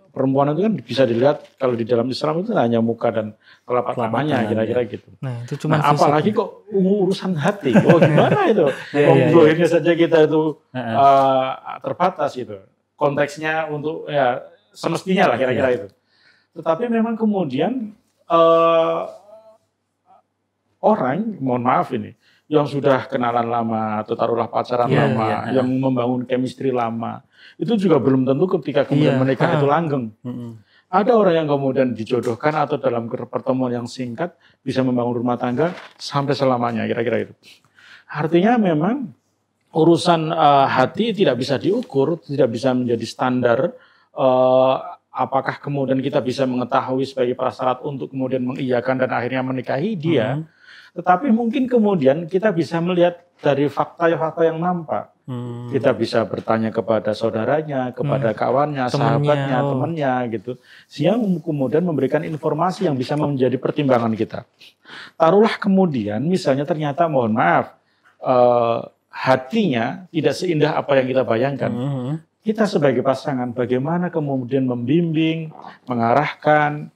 perempuan itu kan bisa dilihat kalau di dalam Islam itu hanya muka dan telapak tangannya kira-kira gitu. Nah, itu cuma apalagi kok urusan hati. Oh gimana itu? Ini saja kita itu terbatas itu. Konteksnya untuk ya semestinya lah kira-kira itu. Tetapi memang kemudian orang, mohon maaf ini, yang sudah kenalan lama atau taruhlah pacaran lama, yang membangun chemistry lama, itu juga belum tentu ketika kemudian menikah itu langgeng. Ada orang yang kemudian dijodohkan atau dalam pertemuan yang singkat bisa membangun rumah tangga sampai selamanya, kira-kira itu. Artinya memang urusan hati tidak bisa diukur, tidak bisa menjadi standar. Apakah kemudian kita bisa mengetahui sebagai prasyarat untuk kemudian mengiyakan dan akhirnya menikahi dia. Tetapi mungkin kemudian kita bisa melihat dari fakta-fakta yang nampak. Kita bisa bertanya kepada saudaranya, kepada kawannya, sahabatnya, temannya gitu. Sehingga kemudian memberikan informasi yang bisa menjadi pertimbangan kita. Taruhlah kemudian misalnya ternyata mohon maaf, hatinya tidak seindah apa yang kita bayangkan. Kita sebagai pasangan bagaimana kemudian membimbing, mengarahkan,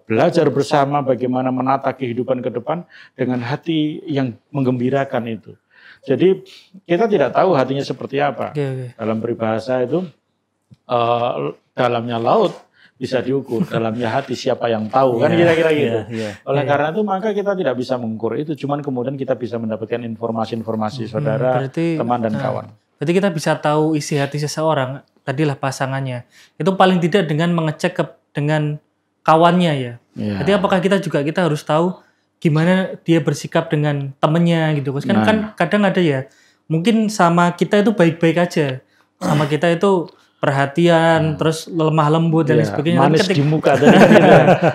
belajar bersama bagaimana menata kehidupan ke depan dengan hati yang menggembirakan itu. Jadi kita tidak tahu hatinya seperti apa. Dalam peribahasa itu dalamnya laut bisa diukur, dalamnya hati siapa yang tahu, kan kira-kira gitu. Oleh karena itu maka kita tidak bisa mengukur itu, cuman kemudian kita bisa mendapatkan informasi-informasi saudara, teman dan kawan. Berarti kita bisa tahu isi hati seseorang, tadilah pasangannya. Itu paling tidak dengan mengecek dengan kawannya ya. Jadi apakah kita harus tahu gimana dia bersikap dengan temennya gitu. Kan kadang ada ya, mungkin sama kita itu baik-baik aja. Sama kita itu perhatian, terus lemah lembut dan sebagainya. Manis di muka tadi.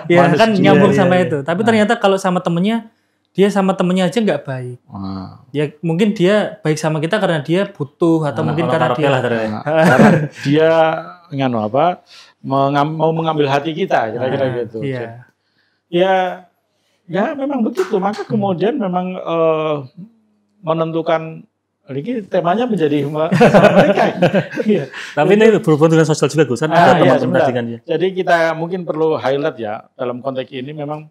Ya kan nyambung sama itu. Tapi ternyata kalau sama temennya, dia sama temennya aja nggak baik. Ya mungkin dia baik sama kita karena dia butuh atau mungkin karena dia mau mengambil hati kita, kira-kira gitu. Ya memang begitu. Maka kemudian memang menentukan ini temanya menjadi mereka. Tapi ini berhubungan dengan sosial juga, Gus. Kan ada teman-teman tadi kan ya. Jadi kita mungkin perlu highlight ya dalam konteks ini memang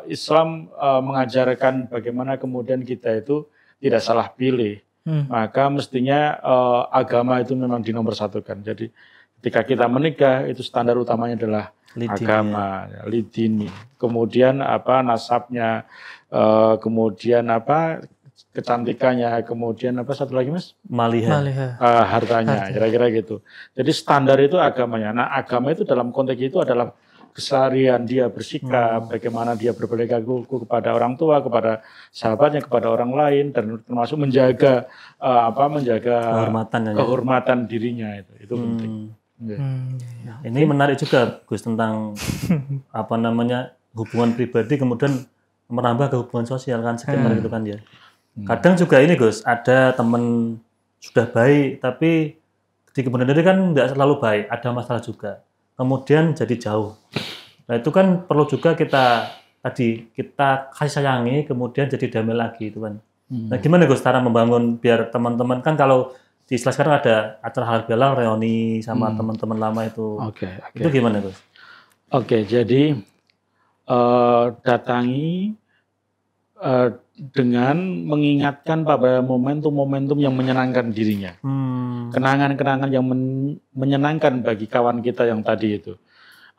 Islam mengajarkan bagaimana kemudian kita itu tidak salah pilih. Maka mestinya agama itu memang dinomorsatukan. Jadi ketika kita menikah itu standar utamanya adalah agama, lidini. Kemudian nasabnya, kemudian kecantikannya, kemudian satu lagi Mas? Maliha. Hartanya, kira-kira gitu. Jadi standar itu agamanya. Nah, agama itu dalam konteks itu adalah keseharian dia bersikap, bagaimana dia berperilaku kepada orang tua, kepada sahabatnya, kepada orang lain, dan termasuk menjaga kehormatan dirinya itu penting. Ini menarik juga, Gus, tentang hubungan pribadi kemudian merambah ke hubungan sosial kan sekitar itu kan ya. Kadang juga ini, Gus, ada teman sudah baik tapi di kemudian hari kan nggak selalu baik, ada masalah juga. Kemudian jadi jauh. Nah itu kan perlu juga kita kasih sayangi, kemudian jadi damai lagi itu kan. Nah gimana Gus cara membangun biar teman-teman kan kalau di Islam sekarang ada acara halal bihalal reuni sama teman-teman lama itu. Itu gimana Gus? Jadi datangi dengan mengingatkan pada momentum-momentum yang menyenangkan dirinya. Kenangan-kenangan yang menyenangkan bagi kawan kita yang tadi itu.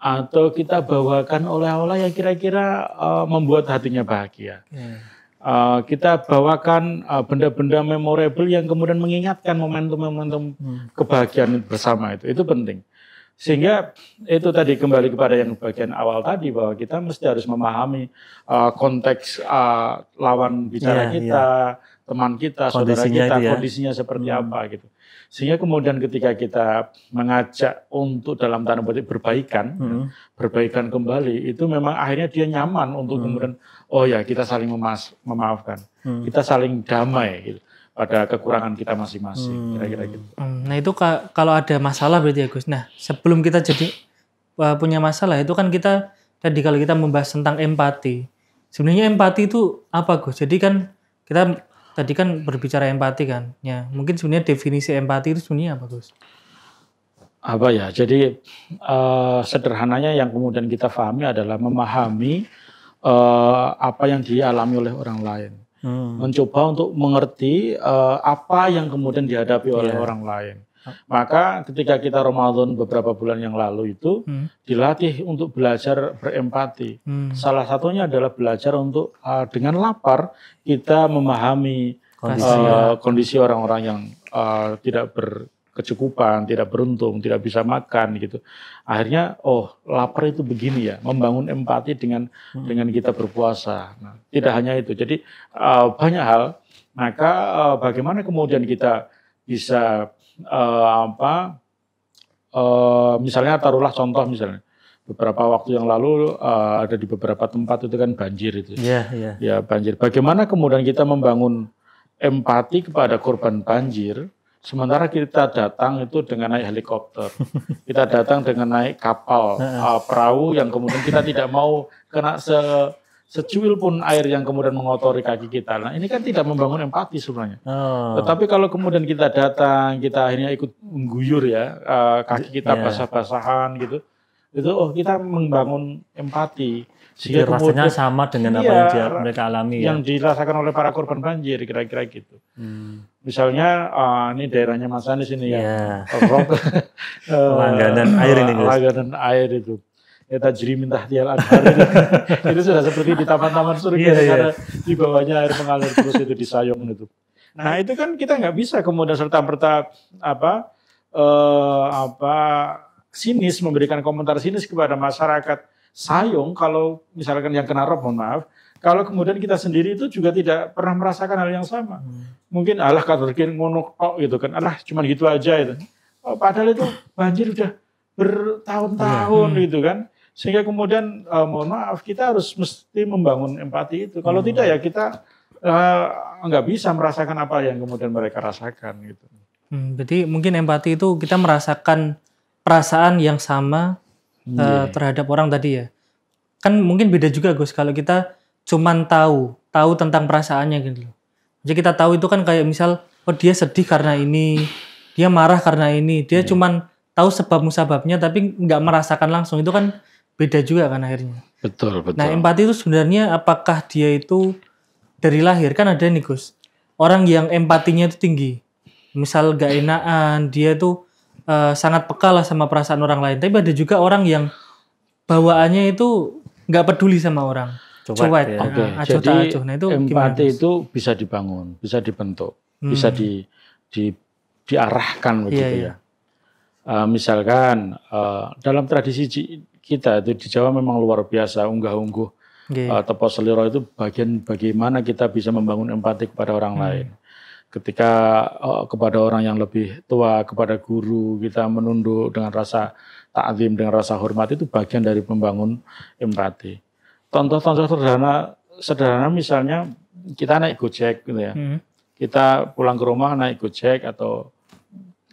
Atau kita bawakan oleh-oleh yang kira-kira membuat hatinya bahagia. Kita bawakan benda-benda memorable yang kemudian mengingatkan momentum-momentum kebahagiaan bersama itu penting. Sehingga itu tadi kembali kepada yang bagian awal tadi bahwa kita mesti harus memahami konteks lawan bicara kita, teman kita, saudara kita, kondisinya seperti apa gitu. Sehingga kemudian ketika kita mengajak untuk dalam tanda petik berbaikan kembali, itu memang akhirnya dia nyaman untuk kemudian kita saling memaafkan, kita saling damai gitu pada kekurangan kita masing-masing, kira-kira gitu. Nah itu kalau ada masalah berarti ya Gus. Nah sebelum kita jadi punya masalah itu kan kita tadi kalau kita membahas tentang empati. Sebenarnya empati itu apa Gus? Jadi kan kita tadi kan berbicara empati kan. Ya, mungkin sebenarnya definisi empati itu sebenarnya apa, Gus? Apa ya? Jadi sederhananya yang kemudian kita pahami adalah memahami apa yang dialami oleh orang lain. Mencoba untuk mengerti apa yang kemudian dihadapi oleh orang lain. Maka ketika kita Ramadan beberapa bulan yang lalu itu dilatih untuk belajar berempati. Salah satunya adalah belajar untuk dengan lapar kita memahami kondisi orang-orang yang tidak berkecukupan, tidak beruntung, tidak bisa makan gitu. Akhirnya lapar itu begini ya, membangun empati dengan kita berpuasa. Nah, tidak hanya itu. Jadi banyak hal. Maka bagaimana kemudian kita bisa misalnya taruhlah contoh misalnya beberapa waktu yang lalu ada di beberapa tempat itu kan banjir itu. Ya banjir. Bagaimana kemudian kita membangun empati kepada korban banjir, sementara kita datang itu dengan naik helikopter, kita datang dengan naik kapal, perahu yang kemudian kita tidak mau kena secuil pun air yang kemudian mengotori kaki kita. Nah ini kan tidak membangun empati sebenarnya. Tetapi kalau kemudian kita datang, kita akhirnya ikut mengguyur ya, kaki kita basah-basahan gitu, itu kita membangun empati. Sehingga rasanya sama dengan apa yang mereka alami yang dirasakan oleh para korban banjir, kira-kira gitu. Misalnya ini daerahnya Mas Anies ini ya, langganan air ini. Langganan air itu. Ya tajri min tahtiyal anhar itu sudah seperti di taman-taman surga ada di bawahnya air mengalir terus itu di Sayong itu. Nah itu kan kita nggak bisa kemudian serta-merta sinis memberikan komentar sinis kepada masyarakat Sayong kalau misalkan yang kena rob, mohon maaf, kalau kemudian kita sendiri itu juga tidak pernah merasakan hal yang sama. Mungkin alah kaderkin ngono gitu kan, alah cuma gitu aja itu. Padahal itu banjir udah bertahun-tahun gitu kan. Sehingga kemudian mohon maaf kita harus mesti membangun empati itu. Kalau tidak ya kita nggak bisa merasakan apa yang kemudian mereka rasakan gitu. Berarti mungkin empati itu kita merasakan perasaan yang sama terhadap orang tadi ya. Kan mungkin beda juga Gus kalau kita cuman tahu tentang perasaannya gitu. Jadi kita tahu itu kan kayak misal dia sedih karena ini, dia marah karena ini, dia cuman tahu sebab musababnya tapi nggak merasakan langsung, itu kan beda juga kan akhirnya. Betul. Nah empati itu sebenarnya apakah dia itu dari lahir? Kan ada nih Gus, orang yang empatinya itu tinggi, misal gak enakan, dia itu sangat peka lah sama perasaan orang lain. Tapi ada juga orang yang bawaannya itu nggak peduli sama orang, cuek. Jadi nah, itu empati itu bisa dibangun, bisa dibentuk, bisa diarahkan begitu ya. Misalkan dalam tradisi kita itu di Jawa memang luar biasa, unggah-ungguh tepo seliro itu bagian bagaimana kita bisa membangun empati kepada orang lain. Ketika kepada orang yang lebih tua, kepada guru kita menunduk dengan rasa ta'zim, dengan rasa hormat, itu bagian dari membangun empati. Contoh-contoh sederhana misalnya kita naik Gojek gitu ya. Kita pulang ke rumah naik Gojek atau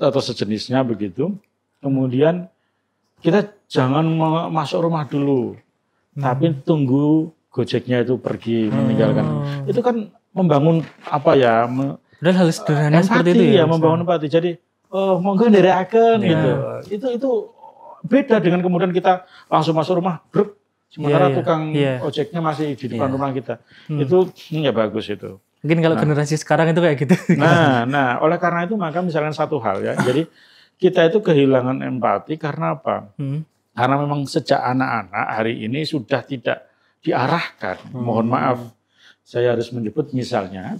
sejenisnya begitu. Kemudian kita jangan masuk rumah dulu, tapi tunggu Gojeknya itu pergi meninggalkan. Itu kan membangun apa ya? Dan hal sederhana seperti itu ya. Membangun empati. Jadi monggo nderekaken gitu. Itu beda dengan kemudian kita langsung masuk rumah, bruk, sementara tukang ojeknya masih di depan rumah kita. Itu ya bagus itu. Mungkin kalau generasi sekarang itu kayak gitu. Nah, oleh karena itu maka misalkan satu hal ya. Jadi kita itu kehilangan empati karena apa? Karena memang sejak anak-anak hari ini sudah tidak diarahkan. Mohon maaf, saya harus menyebut misalnya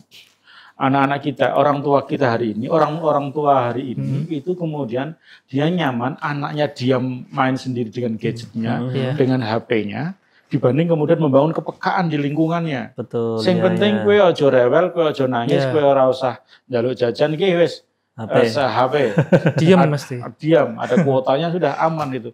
anak-anak kita, orang tua kita hari ini, orang tua hari ini itu kemudian dia nyaman, anaknya diam main sendiri dengan gadgetnya, dengan HP-nya, dibanding kemudian membangun kepekaan di lingkungannya. Betul. Sing penting kowe aja rewel, kowe aja nangis, kowe ora usah njaluk jajan ki wis HP. Diam mesti. Diam, ada kuotanya sudah aman itu.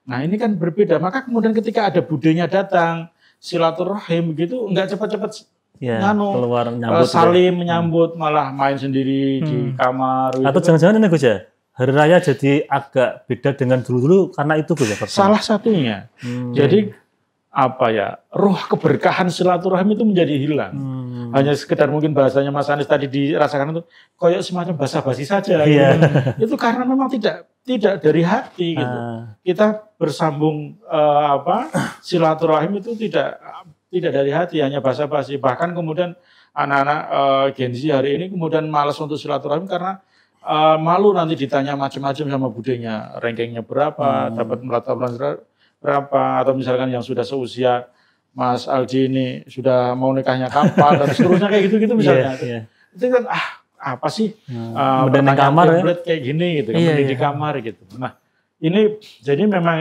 Nah ini kan berbeda. Maka kemudian ketika ada budenya datang, silaturahim gitu, nggak cepat-cepat keluar nyambut, salim menyambut, malah main sendiri di kamar. Atau jangan-jangan ini Gus ya, hari raya jadi agak beda dengan dulu-dulu karena itu Gus ya? Salah satunya. Jadi apa ya, roh keberkahan silaturahim itu menjadi hilang. hanya sekedar mungkin bahasanya Mas Anies tadi dirasakan itu kayak semacam basa-basi saja. Iya. Gitu. Itu karena memang tidak dari hati gitu. Kita bersambung silaturahim itu tidak dari hati, hanya basa-basi. Bahkan kemudian anak-anak Gen Z hari ini kemudian malas untuk silaturahim karena malu nanti ditanya macam-macam sama budenya, rankingnya berapa, dapat merata berapa, atau misalkan yang sudah seusia Mas Aldi ini sudah mau nikahnya kapan dan seterusnya kayak gitu-gitu misalnya. Itu kan apa sih di kamar ya? Kayak gini gitu kan, di kamar gitu. Nah, ini jadi memang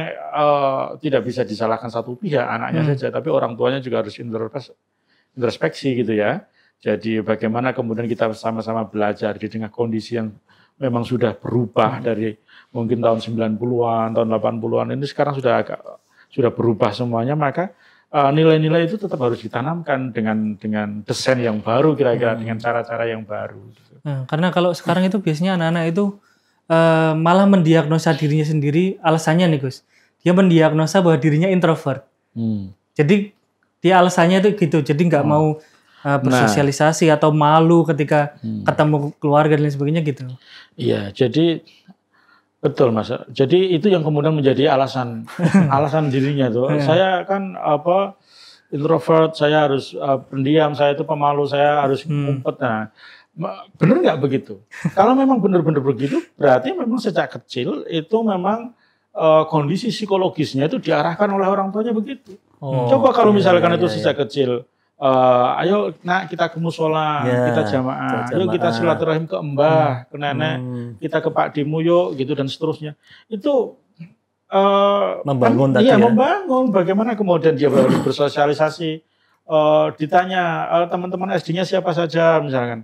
tidak bisa disalahkan satu pihak anaknya saja, tapi orang tuanya juga harus introspeksi gitu ya. Jadi bagaimana kemudian kita sama-sama belajar di tengah kondisi yang memang sudah berubah dari mungkin tahun 90-an, tahun 80-an ini sekarang sudah berubah semuanya, maka nilai-nilai itu tetap harus ditanamkan dengan desain yang baru kira-kira, dengan cara-cara yang baru. Karena kalau sekarang itu biasanya anak-anak itu malah mendiagnosa dirinya sendiri, alasannya nih Gus, dia mendiagnosa bahwa dirinya introvert. Jadi dia alasannya itu gitu, jadi nggak mau bersosialisasi atau malu ketika ketemu keluarga dan lain sebagainya gitu. Iya, jadi betul Mas. Jadi itu yang kemudian menjadi alasan dirinya tuh. Saya kan introvert, saya harus pendiam, saya itu pemalu, saya harus ngumpet. Nah, benar nggak begitu? Kalau memang benar-benar begitu, berarti memang sejak kecil itu memang kondisi psikologisnya itu diarahkan oleh orang tuanya begitu. Coba kalau misalkan itu sejak kecil, ayo nak kita ke musola, kita jamaah, ayo kita silaturahim ke mbah, ke nenek, kita ke Pak Dimu yuk, gitu dan seterusnya. Itu membangun tadi membangun bagaimana kemudian dia bersosialisasi, ditanya teman-teman SD-nya siapa saja misalkan,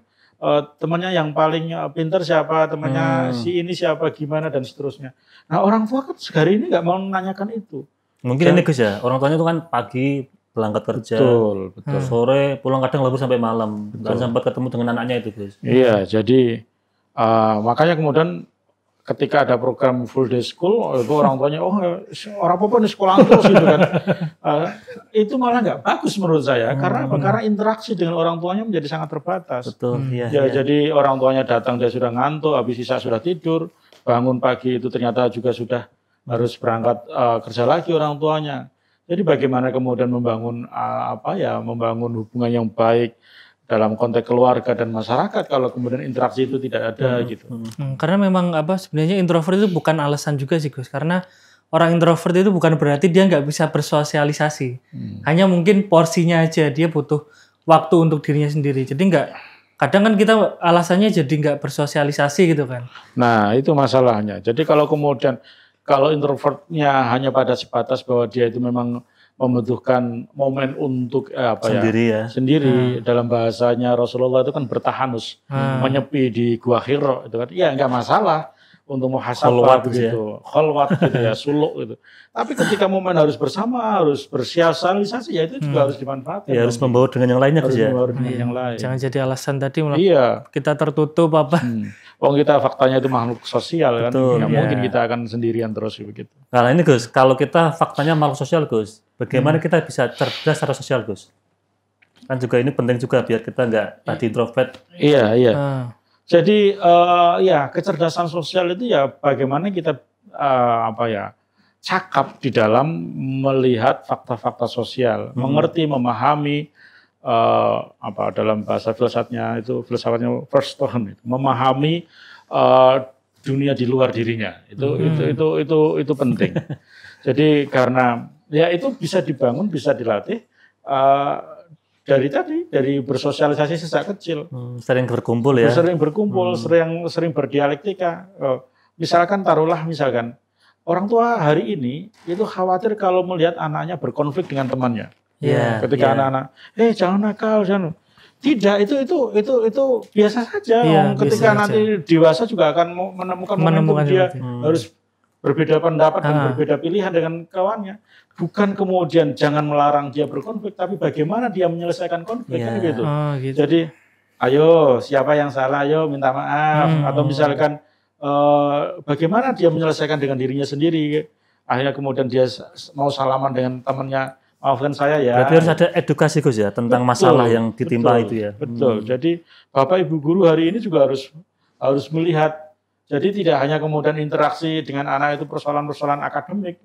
temannya yang paling pintar siapa, temannya si ini siapa, gimana dan seterusnya. Nah orang tua kan hari ini nggak mau menanyakan itu. Mungkin ini Gus ya, orang tuanya itu kan pagi berangkat kerja, betul. Sore pulang kadang lebih sampai malam, dan sempat ketemu dengan anaknya itu Gus. Iya, jadi makanya kemudian ketika ada program full day school, itu orang tuanya, orang apa di sekolah terus gitu kan. Itu malah nggak bagus menurut saya, karena apa? Karena interaksi dengan orang tuanya menjadi sangat terbatas. Betul. Jadi orang tuanya datang dia sudah ngantuk, habis sisa sudah tidur, bangun pagi itu ternyata juga sudah harus berangkat kerja lagi orang tuanya. Jadi bagaimana kemudian membangun membangun hubungan yang baik dalam konteks keluarga dan masyarakat kalau kemudian interaksi itu tidak ada gitu. Karena memang sebenarnya introvert itu bukan alasan juga sih Gus, karena orang introvert itu bukan berarti dia nggak bisa bersosialisasi. Hanya mungkin porsinya aja, dia butuh waktu untuk dirinya sendiri. Jadi kadang kan kita alasannya jadi nggak bersosialisasi gitu kan. Nah itu masalahnya. Jadi kalau introvertnya hanya pada sebatas bahwa dia itu memang membutuhkan momen untuk sendiri dalam bahasanya Rasulullah itu kan bertahanus, menyepi di Gua Hira itu kan, nggak masalah untuk muhasabah begitu, khalwat gitu ya, suluk gitu. Tapi ketika momen harus bersama, harus bersosialisasi, ya itu juga harus dimanfaatkan. Ya, harus membawa dengan yang lainnya Gus ya. Jangan jadi alasan tadi kita tertutup kita faktanya itu makhluk sosial kan, nggak mungkin kita akan sendirian terus begitu. Nah ini Gus, kalau kita faktanya makhluk sosial Gus, bagaimana kita bisa cerdas secara sosial Gus? Kan juga ini penting juga biar kita nggak tadi introvert. Iya. Jadi kecerdasan sosial itu ya bagaimana kita cakap di dalam melihat fakta-fakta sosial, mengerti, memahami. Dalam bahasa filsafatnya first tone, memahami dunia di luar dirinya itu penting. Jadi karena itu bisa dibangun, bisa dilatih dari bersosialisasi sejak kecil. Sering berkumpul ya. Sering berdialektika. Misalkan orang tua hari ini itu khawatir kalau melihat anaknya berkonflik dengan temannya. Ketika anak-anak, jangan nakal, jangan. Tidak, itu biasa saja. Ketika nanti dewasa juga akan menemukan momentum dia harus berbeda pendapat dan berbeda pilihan dengan kawannya. Bukan kemudian jangan melarang dia berkonflik, tapi bagaimana dia menyelesaikan konflik kan gitu. Jadi, ayo siapa yang salah, ayo minta maaf. Atau misalkan bagaimana dia menyelesaikan dengan dirinya sendiri. Akhirnya kemudian dia mau salaman dengan temannya, maafkan saya ya. Berarti harus ada edukasi Gus ya tentang masalah yang ditimpa itu ya. Betul. Jadi Bapak Ibu guru hari ini juga harus melihat. Jadi tidak hanya kemudian interaksi dengan anak itu persoalan-persoalan akademik,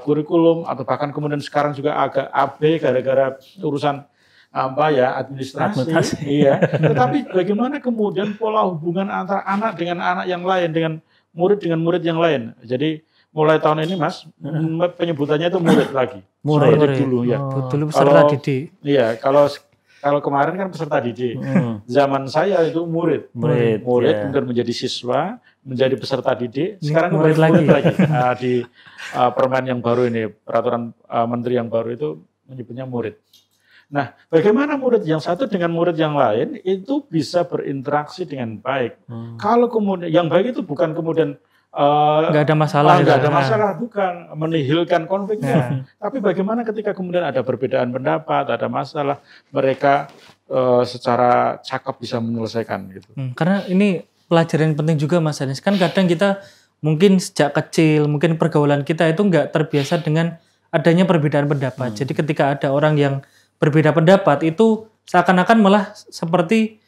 kurikulum atau bahkan kemudian sekarang juga agak AB gara-gara urusan administrasi. Iya. Tetapi bagaimana kemudian pola hubungan antara anak dengan anak yang lain, dengan murid yang lain. Jadi mulai tahun ini Mas, penyebutannya itu murid lagi. Murid dulu ya. Dulu peserta didik. Iya, kalau kemarin kan peserta didik. Zaman saya itu murid kemudian menjadi siswa, menjadi peserta didik. Sekarang murid lagi. Di permen yang baru ini, peraturan menteri yang baru itu menyebutnya murid. Nah, bagaimana murid yang satu dengan murid yang lain itu bisa berinteraksi dengan baik. Kalau kemudian yang baik itu bukan kemudian nggak ada masalah. Nggak ada masalah, bukan menihilkan konfliknya. Tapi bagaimana ketika kemudian ada perbedaan pendapat, ada masalah, mereka secara cakap bisa menyelesaikan gitu. Karena ini pelajaran yang penting juga Mas Anies. Kan kadang kita mungkin sejak kecil, mungkin pergaulan kita itu nggak terbiasa dengan adanya perbedaan pendapat. Jadi ketika ada orang yang berbeda pendapat itu seakan-akan malah seperti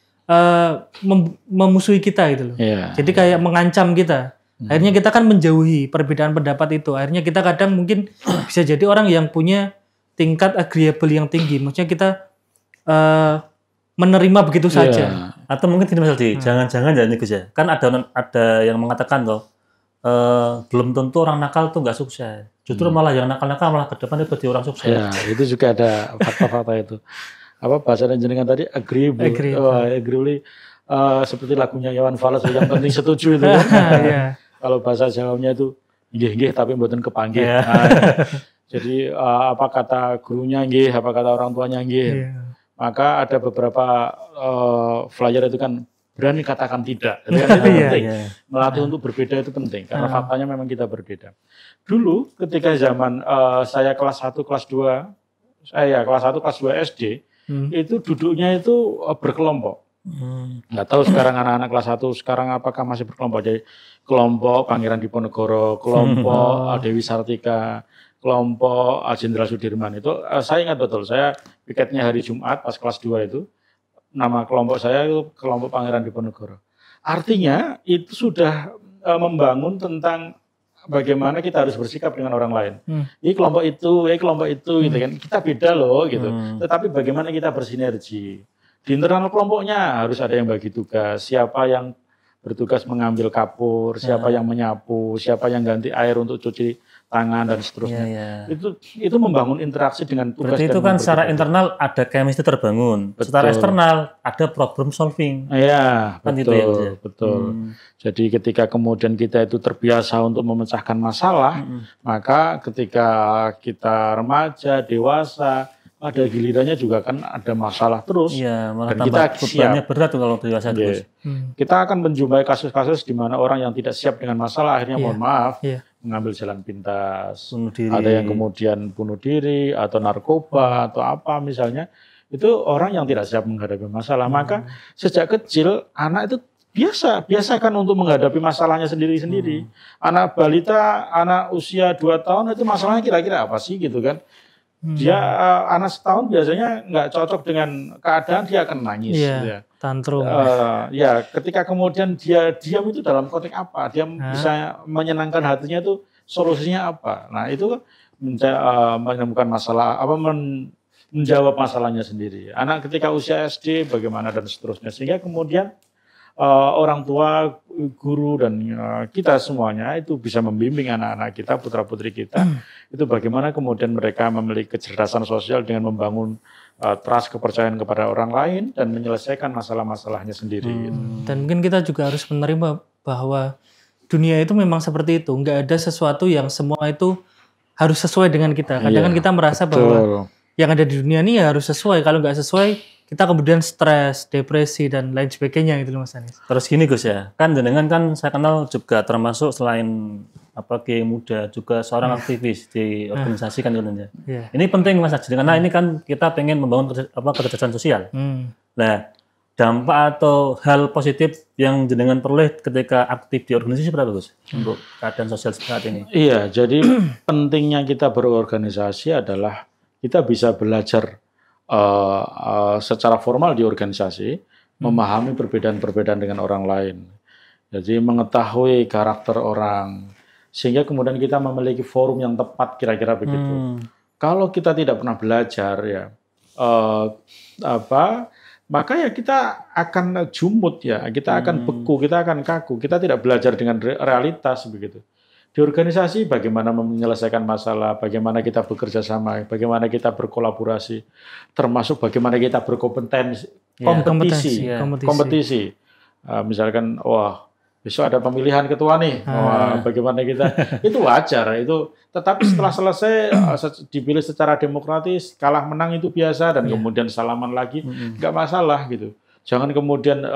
memusuhi kita gitu loh. Jadi kayak mengancam kita. Akhirnya kita kan menjauhi perbedaan pendapat itu. Akhirnya kita kadang mungkin bisa jadi orang yang punya tingkat agreeable yang tinggi. Maksudnya kita menerima begitu saja. Atau mungkin ini Mas Aldi, jangan-jangan ya Gus ya. Kan ada yang mengatakan loh, belum tentu orang nakal tuh nggak sukses. Justru malah yang nakal-nakal malah ke depan itu jadi orang sukses. Ya, itu juga ada fakta-fakta itu. Apa bahasa jenengan tadi? Agreeable. Seperti lagunya Iwan Fals yang penting setuju itu kan. Kalau bahasa Jawanya itu nggih tapi mboten kepanggih. Jadi apa kata gurunya nggih, apa kata orang tuanya nggih. Maka ada beberapa flyer itu kan berani katakan tidak. Itu penting. Melatih untuk berbeda itu penting karena faktanya memang kita berbeda. Dulu ketika zaman saya kelas 1, kelas 2, kelas 1, kelas 2 SD, itu duduknya itu berkelompok. Nggak tahu sekarang anak-anak kelas 1 sekarang apakah masih berkelompok. Jadi kelompok Pangeran Diponegoro, kelompok Dewi Sartika, kelompok Jenderal Sudirman. Itu saya ingat betul, saya piketnya hari Jumat pas kelas 2 itu, nama kelompok saya itu kelompok Pangeran Diponegoro. Artinya itu sudah membangun tentang bagaimana kita harus bersikap dengan orang lain. Ini kelompok itu, gitu kan. Kita beda loh, gitu. Tetapi bagaimana kita bersinergi. Di internal kelompoknya harus ada yang bagi tugas. Siapa yang bertugas mengambil kapur, siapa yang menyapu, siapa yang ganti air untuk cuci tangan dan seterusnya. Itu membangun interaksi dengan tugas. Berarti itu kan secara internal ada chemistry terbangun. Betul. Secara eksternal ada problem solving. Iya, kan betul, itu ya, betul. Jadi ketika kemudian kita itu terbiasa untuk memecahkan masalah, maka ketika kita remaja, dewasa, ada gilirannya juga kan ada masalah terus. Iya, malah dan tambah kita bebannya berat tuh kalau dewasa terus. Kita akan menjumpai kasus-kasus di mana orang yang tidak siap dengan masalah akhirnya mohon maaf mengambil jalan pintas. Ada yang kemudian bunuh diri atau narkoba atau apa misalnya. Itu orang yang tidak siap menghadapi masalah. Maka sejak kecil anak itu biasakan untuk menghadapi masalahnya sendiri-sendiri. Anak balita, anak usia 2 tahun itu masalahnya kira-kira apa sih gitu kan. Dia anak setahun biasanya nggak cocok dengan keadaan, dia akan nangis. Tantrum. Ketika kemudian dia diam itu dalam konteks apa? Dia bisa menyenangkan hatinya itu solusinya apa? Nah itu menemukan masalah, menjawab masalahnya sendiri. Anak ketika usia SD bagaimana dan seterusnya. Sehingga kemudian orang tua, guru dan kita semuanya itu bisa membimbing anak-anak kita, putra-putri kita itu bagaimana kemudian mereka memiliki kecerdasan sosial dengan membangun trust, kepercayaan kepada orang lain dan menyelesaikan masalah-masalahnya sendiri. Dan mungkin kita juga harus menerima bahwa dunia itu memang seperti itu, nggak ada sesuatu yang semua itu harus sesuai dengan kita. Kadang kan kita merasa bahwa yang ada di dunia ini ya harus sesuai, kalau nggak sesuai kita kemudian stres, depresi dan lain sebagainya gitu Mas Anies. Terus gini Gus ya, kan jenengan kan saya kenal juga termasuk selain Kiai muda juga seorang aktivis di organisasi kan ya. Ini penting Mas Haji, karena ini kan kita pengen membangun kecerdasan sosial. Nah, dampak atau hal positif yang jenengan peroleh ketika aktif di organisasi berapa Gus untuk keadaan sosial saat ini? Iya, jadi pentingnya kita berorganisasi adalah kita bisa belajar secara formal di organisasi, memahami perbedaan-perbedaan dengan orang lain. Jadi mengetahui karakter orang, sehingga kemudian kita memiliki forum yang tepat, kira-kira begitu. Kalau kita tidak pernah belajar, ya maka ya kita akan jumut, ya kita akan beku, kita akan kaku, kita tidak belajar dengan realitas begitu. Di organisasi bagaimana menyelesaikan masalah, bagaimana kita bekerja sama, bagaimana kita berkolaborasi, termasuk bagaimana kita berkompetensi, kompetisi. Misalkan, wah besok ada pemilihan ketua nih, wah bagaimana kita, itu wajar, itu. Tetapi setelah selesai dipilih secara demokratis, kalah menang itu biasa, dan kemudian salaman lagi, nggak masalah gitu. Jangan kemudian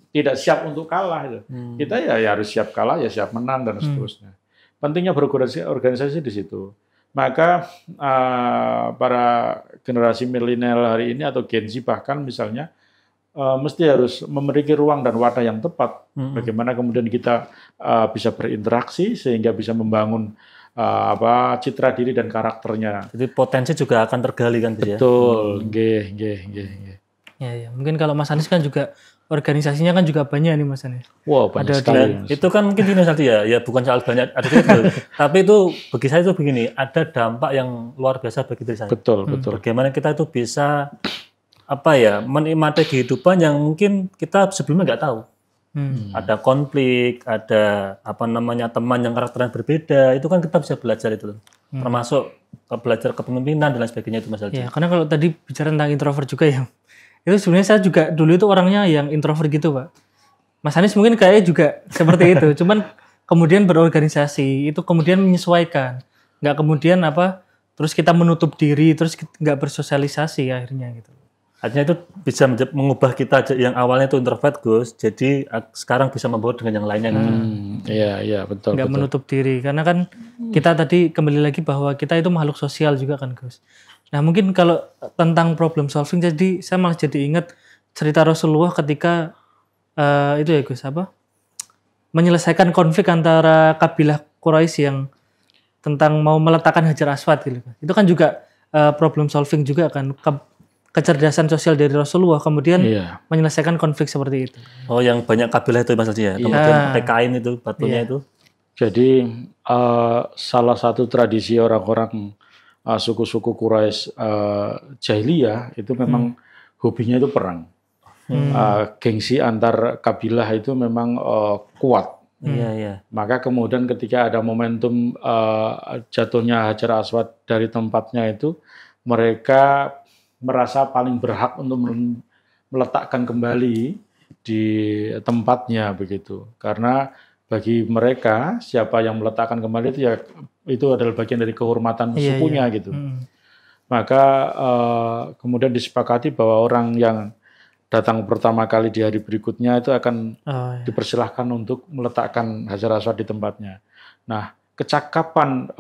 tidak siap untuk kalah itu. Kita ya harus siap kalah, ya siap menang dan seterusnya. Pentingnya berorganisasi di situ. Maka para generasi milenial hari ini atau Gen Z bahkan misalnya mesti harus memiliki ruang dan wadah yang tepat. Bagaimana kemudian kita bisa berinteraksi sehingga bisa membangun citra diri dan karakternya. Jadi potensi juga akan tergali kan? Betul, Ya. Mungkin kalau Mas Anies kan juga organisasinya kan juga banyak nih Mas Anies. Wow, banyak sekali. Itu kan mungkin ini tadi ya bukan soal banyak, ada itu. Tapi itu bagi saya itu begini, ada dampak yang luar biasa bagi diri saya. Betul. Bagaimana kita itu bisa menikmati kehidupan yang mungkin kita sebelumnya nggak tahu. Ada konflik, ada teman yang karakternya berbeda, itu kan kita bisa belajar itu. Termasuk belajar kepemimpinan dan lain sebagainya itu Mas Aldi. Ya, karena kalau tadi bicara tentang introvert juga ya, itu sebenarnya saya juga dulu itu orangnya yang introvert gitu Pak. Mas Anies mungkin kayaknya juga seperti itu, cuman kemudian berorganisasi, itu kemudian menyesuaikan. Nggak kemudian terus kita menutup diri, terus nggak bersosialisasi akhirnya gitu. Artinya itu bisa mengubah kita yang awalnya itu introvert Gus, jadi sekarang bisa membawa dengan yang lainnya. Iya betul. Nggak menutup diri, karena kan kita tadi kembali lagi bahwa kita itu makhluk sosial juga kan Gus. Nah mungkin kalau tentang problem solving, jadi saya malah jadi ingat cerita Rasulullah ketika itu ya Gus, menyelesaikan konflik antara kabilah Quraisy yang tentang mau meletakkan Hajar Aswad gitu. Itu kan juga problem solving juga kan, kecerdasan sosial dari Rasulullah kemudian menyelesaikan konflik seperti itu. Oh, yang banyak kabilah itu Mas Aldi ya, kemudian pakai kain itu, batunya itu. Jadi salah satu tradisi orang-orang suku-suku Quraisy jahiliyah itu memang hobinya itu perang. Gengsi antar kabilah itu memang kuat. Maka kemudian ketika ada momentum jatuhnya Hajar Aswad dari tempatnya itu, mereka merasa paling berhak untuk meletakkan kembali di tempatnya begitu. Karena bagi mereka siapa yang meletakkan kembali itu adalah bagian dari kehormatan sukunya gitu. Maka kemudian disepakati bahwa orang yang datang pertama kali di hari berikutnya itu akan dipersilahkan untuk meletakkan Hajar Aswad di tempatnya. Nah, kecakapan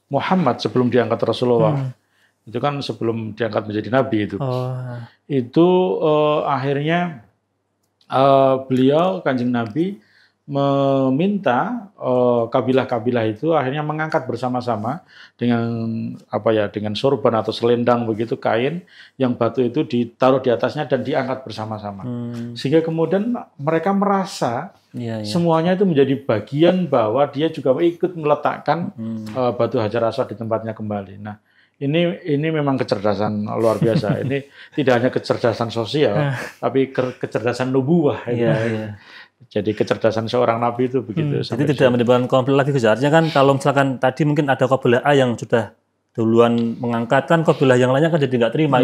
Muhammad sebelum diangkat Rasulullah, itu kan sebelum diangkat menjadi nabi itu. Itu akhirnya beliau Kanjeng Nabi meminta kabilah-kabilah itu akhirnya mengangkat bersama-sama dengan dengan sorban atau selendang begitu, kain yang batu itu ditaruh di atasnya dan diangkat bersama-sama. Sehingga kemudian mereka merasa semuanya itu menjadi bagian bahwa dia juga ikut meletakkan batu Hajar Aswad di tempatnya kembali. Nah, ini memang kecerdasan luar biasa. Ini tidak hanya kecerdasan sosial, tapi kecerdasan nubuwah. Jadi kecerdasan seorang nabi itu begitu. Jadi tidak menimbulkan konflik lagi. Artinya kan kalau misalkan tadi mungkin ada kabilah A yang sudah duluan mengangkat, kan kabilah yang lainnya kan jadi nggak terima.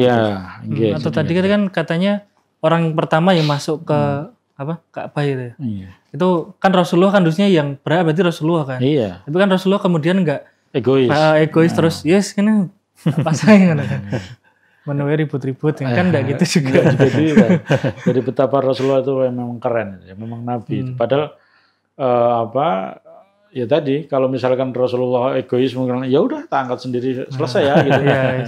Atau tadi kan katanya orang pertama yang masuk ke Ka'bah itu. Itu kan Rasulullah kan harusnya yang berarti Rasulullah kan. Tapi kan Rasulullah kemudian nggak egois terus. Kan apa saya kan. Menuai ribut-ribut kan enggak gitu juga. Jadi betapa Rasulullah itu memang keren, memang nabi. Padahal ya tadi kalau misalkan Rasulullah egois mungkin ya udah tak angkat sendiri selesai ya gitu.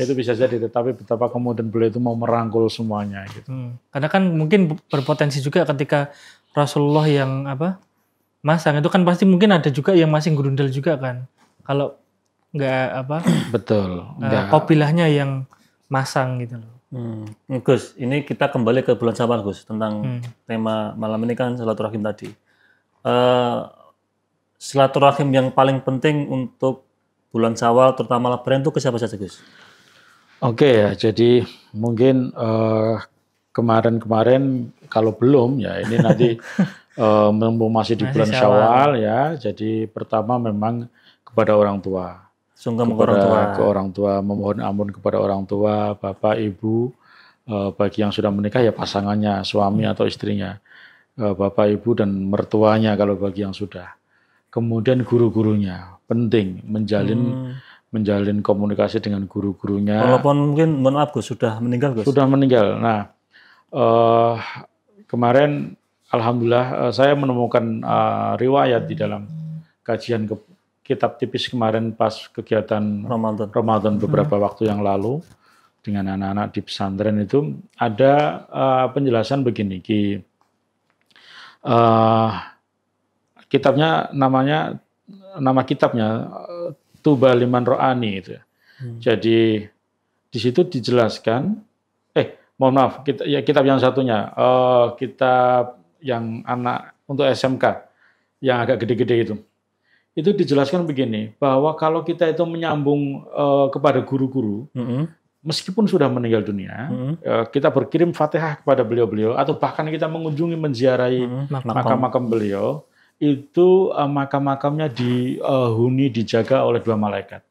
Itu bisa jadi, tetapi betapa kemudian beliau itu mau merangkul semuanya gitu. Karena kan mungkin berpotensi juga ketika Rasulullah yang masang itu kan pasti mungkin ada juga yang masih gerundel juga kan. Kalau nggak betul. Kopilahnya yang masang gitu loh. Gus, ini kita kembali ke bulan Syawal Gus, tentang tema malam ini kan silaturahim tadi. Silaturahim yang paling penting untuk bulan Syawal terutama Lebaran itu ke siapa saja Gus? Oke ya, jadi mungkin kemarin kalau belum ya ini nanti masih di bulan Syawal ya. Jadi pertama memang kepada orang tua. Sungkem ke orang tua, memohon ampun kepada orang tua, bapak, ibu, bagi yang sudah menikah ya pasangannya, suami atau istrinya, bapak, ibu dan mertuanya kalau bagi yang sudah. Kemudian guru-gurunya, penting menjalin komunikasi dengan guru-gurunya. Walaupun mungkin mohon maaf Gus, sudah meninggal Gus. Sudah meninggal. Nah, kemarin alhamdulillah saya menemukan riwayat di dalam kajian kitab tipis kemarin pas kegiatan Ramadan beberapa waktu yang lalu dengan anak-anak di pesantren itu ada penjelasan begini, kitabnya nama kitabnya Tuba Liman Ro'ani itu. Jadi di situ dijelaskan, mohon maaf, kitab yang satunya, kitab yang anak untuk SMK yang agak gede-gede itu dijelaskan begini, bahwa kalau kita itu menyambung kepada guru-guru, meskipun sudah meninggal dunia, kita berkirim Fatihah kepada beliau-beliau, atau bahkan kita mengunjungi menziarahi makam-makam beliau, itu makam-makamnya dihuni, dijaga oleh 2 malaikat.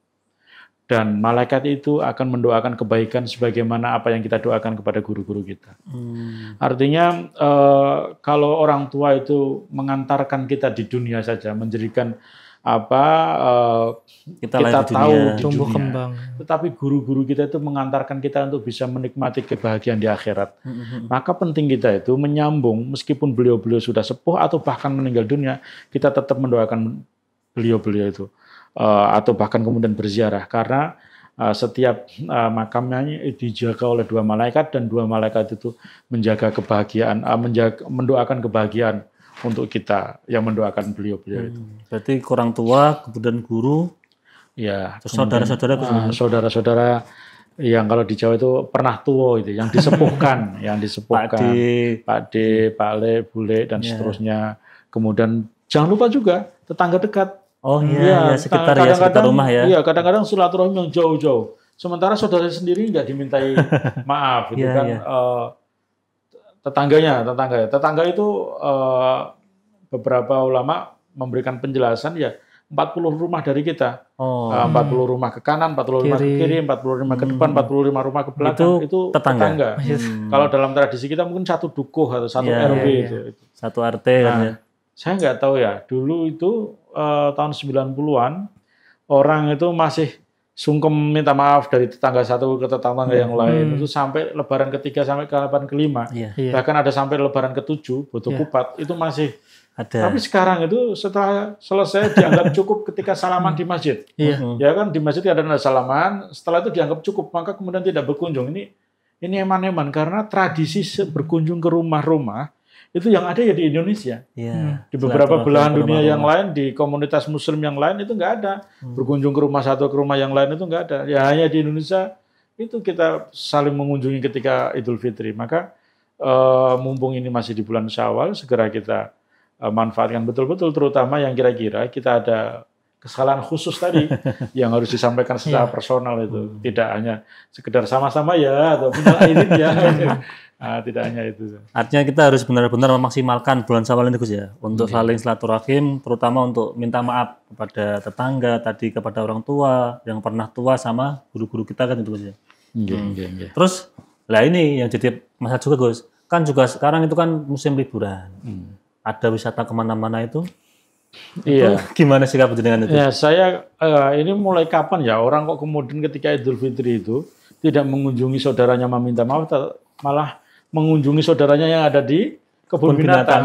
Dan malaikat itu akan mendoakan kebaikan sebagaimana apa yang kita doakan kepada guru-guru kita. Artinya kalau orang tua itu mengantarkan kita di dunia saja, menjadikan kita tahu di tumbuh dunia, kembang. Tetapi guru-guru kita itu mengantarkan kita untuk bisa menikmati kebahagiaan di akhirat. Maka penting kita itu menyambung, meskipun beliau-beliau sudah sepuh atau bahkan meninggal dunia, kita tetap mendoakan beliau-beliau itu, atau bahkan kemudian berziarah, karena setiap makamnya dijaga oleh 2 malaikat, dan 2 malaikat itu menjaga kebahagiaan, mendoakan kebahagiaan untuk kita yang mendoakan beliau-beliau itu. Berarti orang tua, kemudian guru, ya, saudara-saudara, yang kalau di Jawa itu pernah tua itu, yang disepuhkan, Pak D, Pak Le, Bule dan seterusnya. Kemudian jangan lupa juga tetangga dekat. Oh iya, sekitar rumah ya. Iya, kadang-kadang silaturahim yang jauh-jauh. Sementara saudara sendiri nggak dimintai maaf gitu kan. Tetangga itu beberapa ulama memberikan penjelasan ya 40 rumah dari kita. 40 rumah ke kanan, 40 rumah ke kiri, 40 rumah ke depan, 45 rumah ke belakang itu tetangga. Kalau dalam tradisi kita mungkin satu dukuh atau satu RW itu. Satu RT kan ya. Saya nggak tahu ya, dulu itu tahun 90-an orang itu masih sungkem minta maaf dari tetangga satu ke tetangga yang lain, itu sampai lebaran ketiga sampai ke lebaran kelima, bahkan ada sampai lebaran ke-7 Boto Kupat itu masih ada. Tapi sekarang itu setelah selesai dianggap cukup ketika salaman di masjid, ya kan, di masjid ada salaman, setelah itu dianggap cukup, maka kemudian tidak berkunjung. Ini eman-eman karena tradisi berkunjung ke rumah-rumah itu yang ada ya di Indonesia. Di beberapa belahan dunia yang lain, di komunitas muslim yang lain itu nggak ada. Berkunjung ke rumah satu ke rumah yang lain itu nggak ada. Ya hanya di Indonesia itu kita saling mengunjungi ketika Idul Fitri. Maka mumpung ini masih di bulan Syawal, segera kita manfaatkan betul-betul, terutama yang kira-kira kita ada kesalahan khusus tadi yang harus disampaikan secara personal itu. Tidak hanya sekedar sama-sama ya atau minal aidin ya. Tidak hanya itu. Artinya kita harus benar-benar memaksimalkan bulan Syawal ini Gus ya, untuk saling silaturahim, terutama untuk minta maaf kepada tetangga, tadi kepada orang tua yang pernah tua, sama guru-guru kita kan itu Gus ya. Terus lah ini yang jadi masalah juga Gus, kan juga sekarang itu kan musim liburan, ada wisata kemana-mana itu. Itu gimana sikap dengan itu? Ya, saya ini mulai kapan ya orang kok kemudian ketika Idul Fitri itu tidak mengunjungi saudaranya meminta maaf, malah mengunjungi saudaranya yang ada di kebun binatang.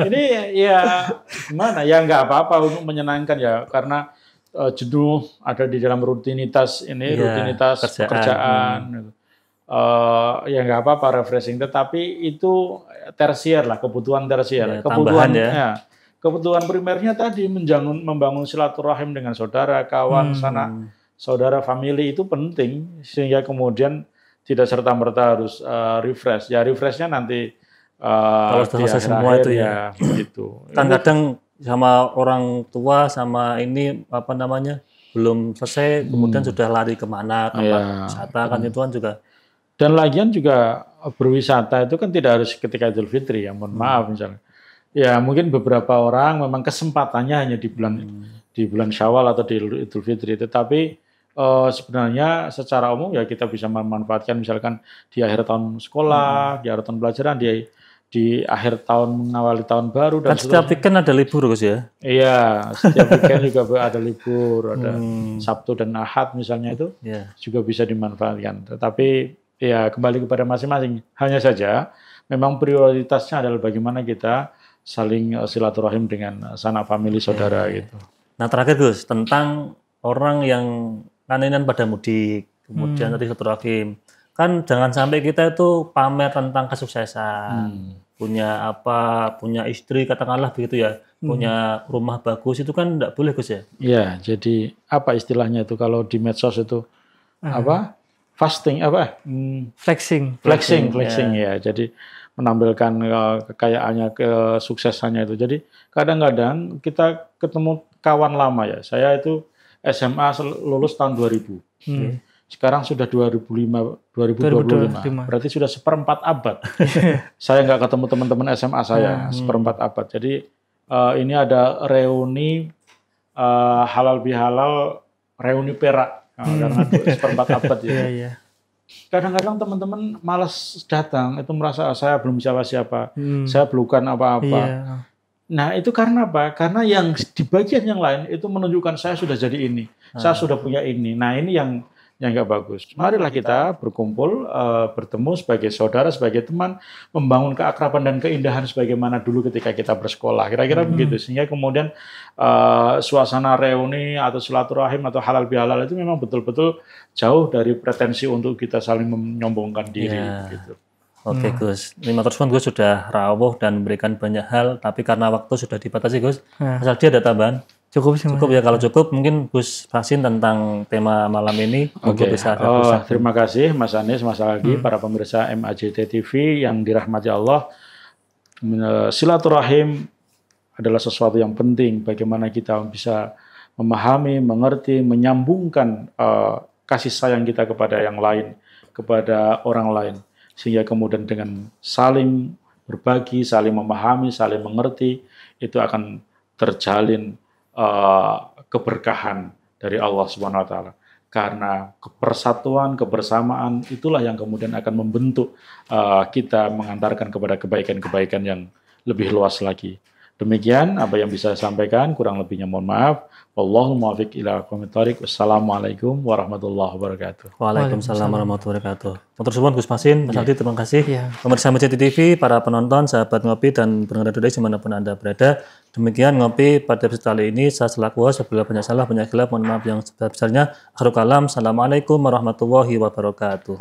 Ini ya gimana ya, nggak apa-apa untuk menyenangkan ya, karena jenuh ada di dalam rutinitas ini, rutinitas pekerjaan. Ya nggak apa-apa refreshing, tetapi itu tersier lah, kebutuhan tersier. Kebutuhan kebutuhan primernya tadi membangun silaturahim dengan saudara, kawan, sanak saudara, family itu penting, sehingga kemudian tidak serta-merta harus refresh. Ya refreshnya nanti kalau sudah selesai semua itu ya. Gitu. Kan kadang sama orang tua sama ini belum selesai, kemudian sudah lari kemana, tempat wisata kan itu kan juga. Dan lagian juga berwisata itu kan tidak harus ketika Idul Fitri ya, mohon maaf misalnya. Ya mungkin beberapa orang memang kesempatannya hanya di bulan Syawal atau di Idul Fitri, tetapi sebenarnya secara umum ya kita bisa memanfaatkan misalkan di akhir tahun sekolah, di akhir tahun pelajaran, di akhir tahun mengawali tahun baru. Dan kan setiap weekend ada libur Gus ya? Iya, setiap weekend juga ada libur, ada Sabtu dan Ahad misalnya itu juga bisa dimanfaatkan. Tetapi ya kembali kepada masing-masing. Hanya saja memang prioritasnya adalah bagaimana kita saling silaturahim dengan sanak famili saudara gitu. Nah terakhir Gus, tentang orang yang kan pada mudik, kemudian tadi silaturahim, kan jangan sampai kita itu pamer tentang kesuksesan, punya apa, punya istri katakanlah begitu ya, punya rumah bagus, itu kan tidak boleh Gus ya? Iya, jadi apa istilahnya itu kalau di medsos itu apa? Fasting apa? Flexing ya. Jadi menampilkan kekayaannya, kesuksesannya itu. Jadi kadang-kadang kita ketemu kawan lama ya. Saya itu SMA lulus tahun 2000. Sekarang sudah 2025. Berarti sudah seperempat abad. Saya nggak ketemu teman-teman SMA saya seperempat abad. Jadi ini ada reuni halal bihalal, reuni perak. Karena seperempat abad ya. Kadang-kadang teman-teman malas datang, itu merasa saya belum siapa-siapa, saya bukan apa-apa. Nah itu karena apa? Karena yang di bagian yang lain itu menunjukkan saya sudah jadi ini, saya sudah punya ini. Nah ini yang nggak bagus. Marilah kita berkumpul, bertemu sebagai saudara, sebagai teman, membangun keakraban dan keindahan sebagaimana dulu ketika kita bersekolah. Kira-kira begitu. Sehingga kemudian suasana reuni atau silaturahim atau halal bihalal itu memang betul-betul jauh dari pretensi untuk kita saling menyombongkan diri. Gitu. Oke Gus, ini matur suwun Gus sudah rawuh dan memberikan banyak hal, tapi karena waktu sudah dibatasi Gus, Mas Aldi ada tambahan? Cukup ya, kalau cukup mungkin Gus Frasin tentang tema malam ini. Oke, terima kasih Mas Anies, Mas Aldi, para pemirsa MAJT TV yang dirahmati Allah. Silaturahim adalah sesuatu yang penting, bagaimana kita bisa memahami, mengerti, menyambungkan kasih sayang kita kepada yang lain, kepada orang lain. Sehingga kemudian dengan saling berbagi, saling memahami, saling mengerti, itu akan terjalin keberkahan dari Allah Subhanahu wa taala. Karena persatuan, kebersamaan itulah yang kemudian akan membentuk kita mengantarkan kepada kebaikan-kebaikan yang lebih luas lagi. Demikian apa yang bisa saya sampaikan, kurang lebihnya mohon maaf. Wallahul muwaffiq ila aqwamit thoriq. Wassalamualaikum warahmatullahi wabarakatuh. Waalaikumsalam warahmatullahi wabarakatuh. Matur suwun Gus Frasin, Mas Aldi, terima kasih. Pemirsa MAJT TV, para penonton, sahabat ngopi dan pendengar Radio dimanapun Anda berada. Demikian ngopi pada episode kali ini. Saya selaku host, apabila banyak salah, banyak khilaf, mohon maaf yang sebesar-besarnya. Akhirul kalam. Assalamualaikum warahmatullahi wabarakatuh.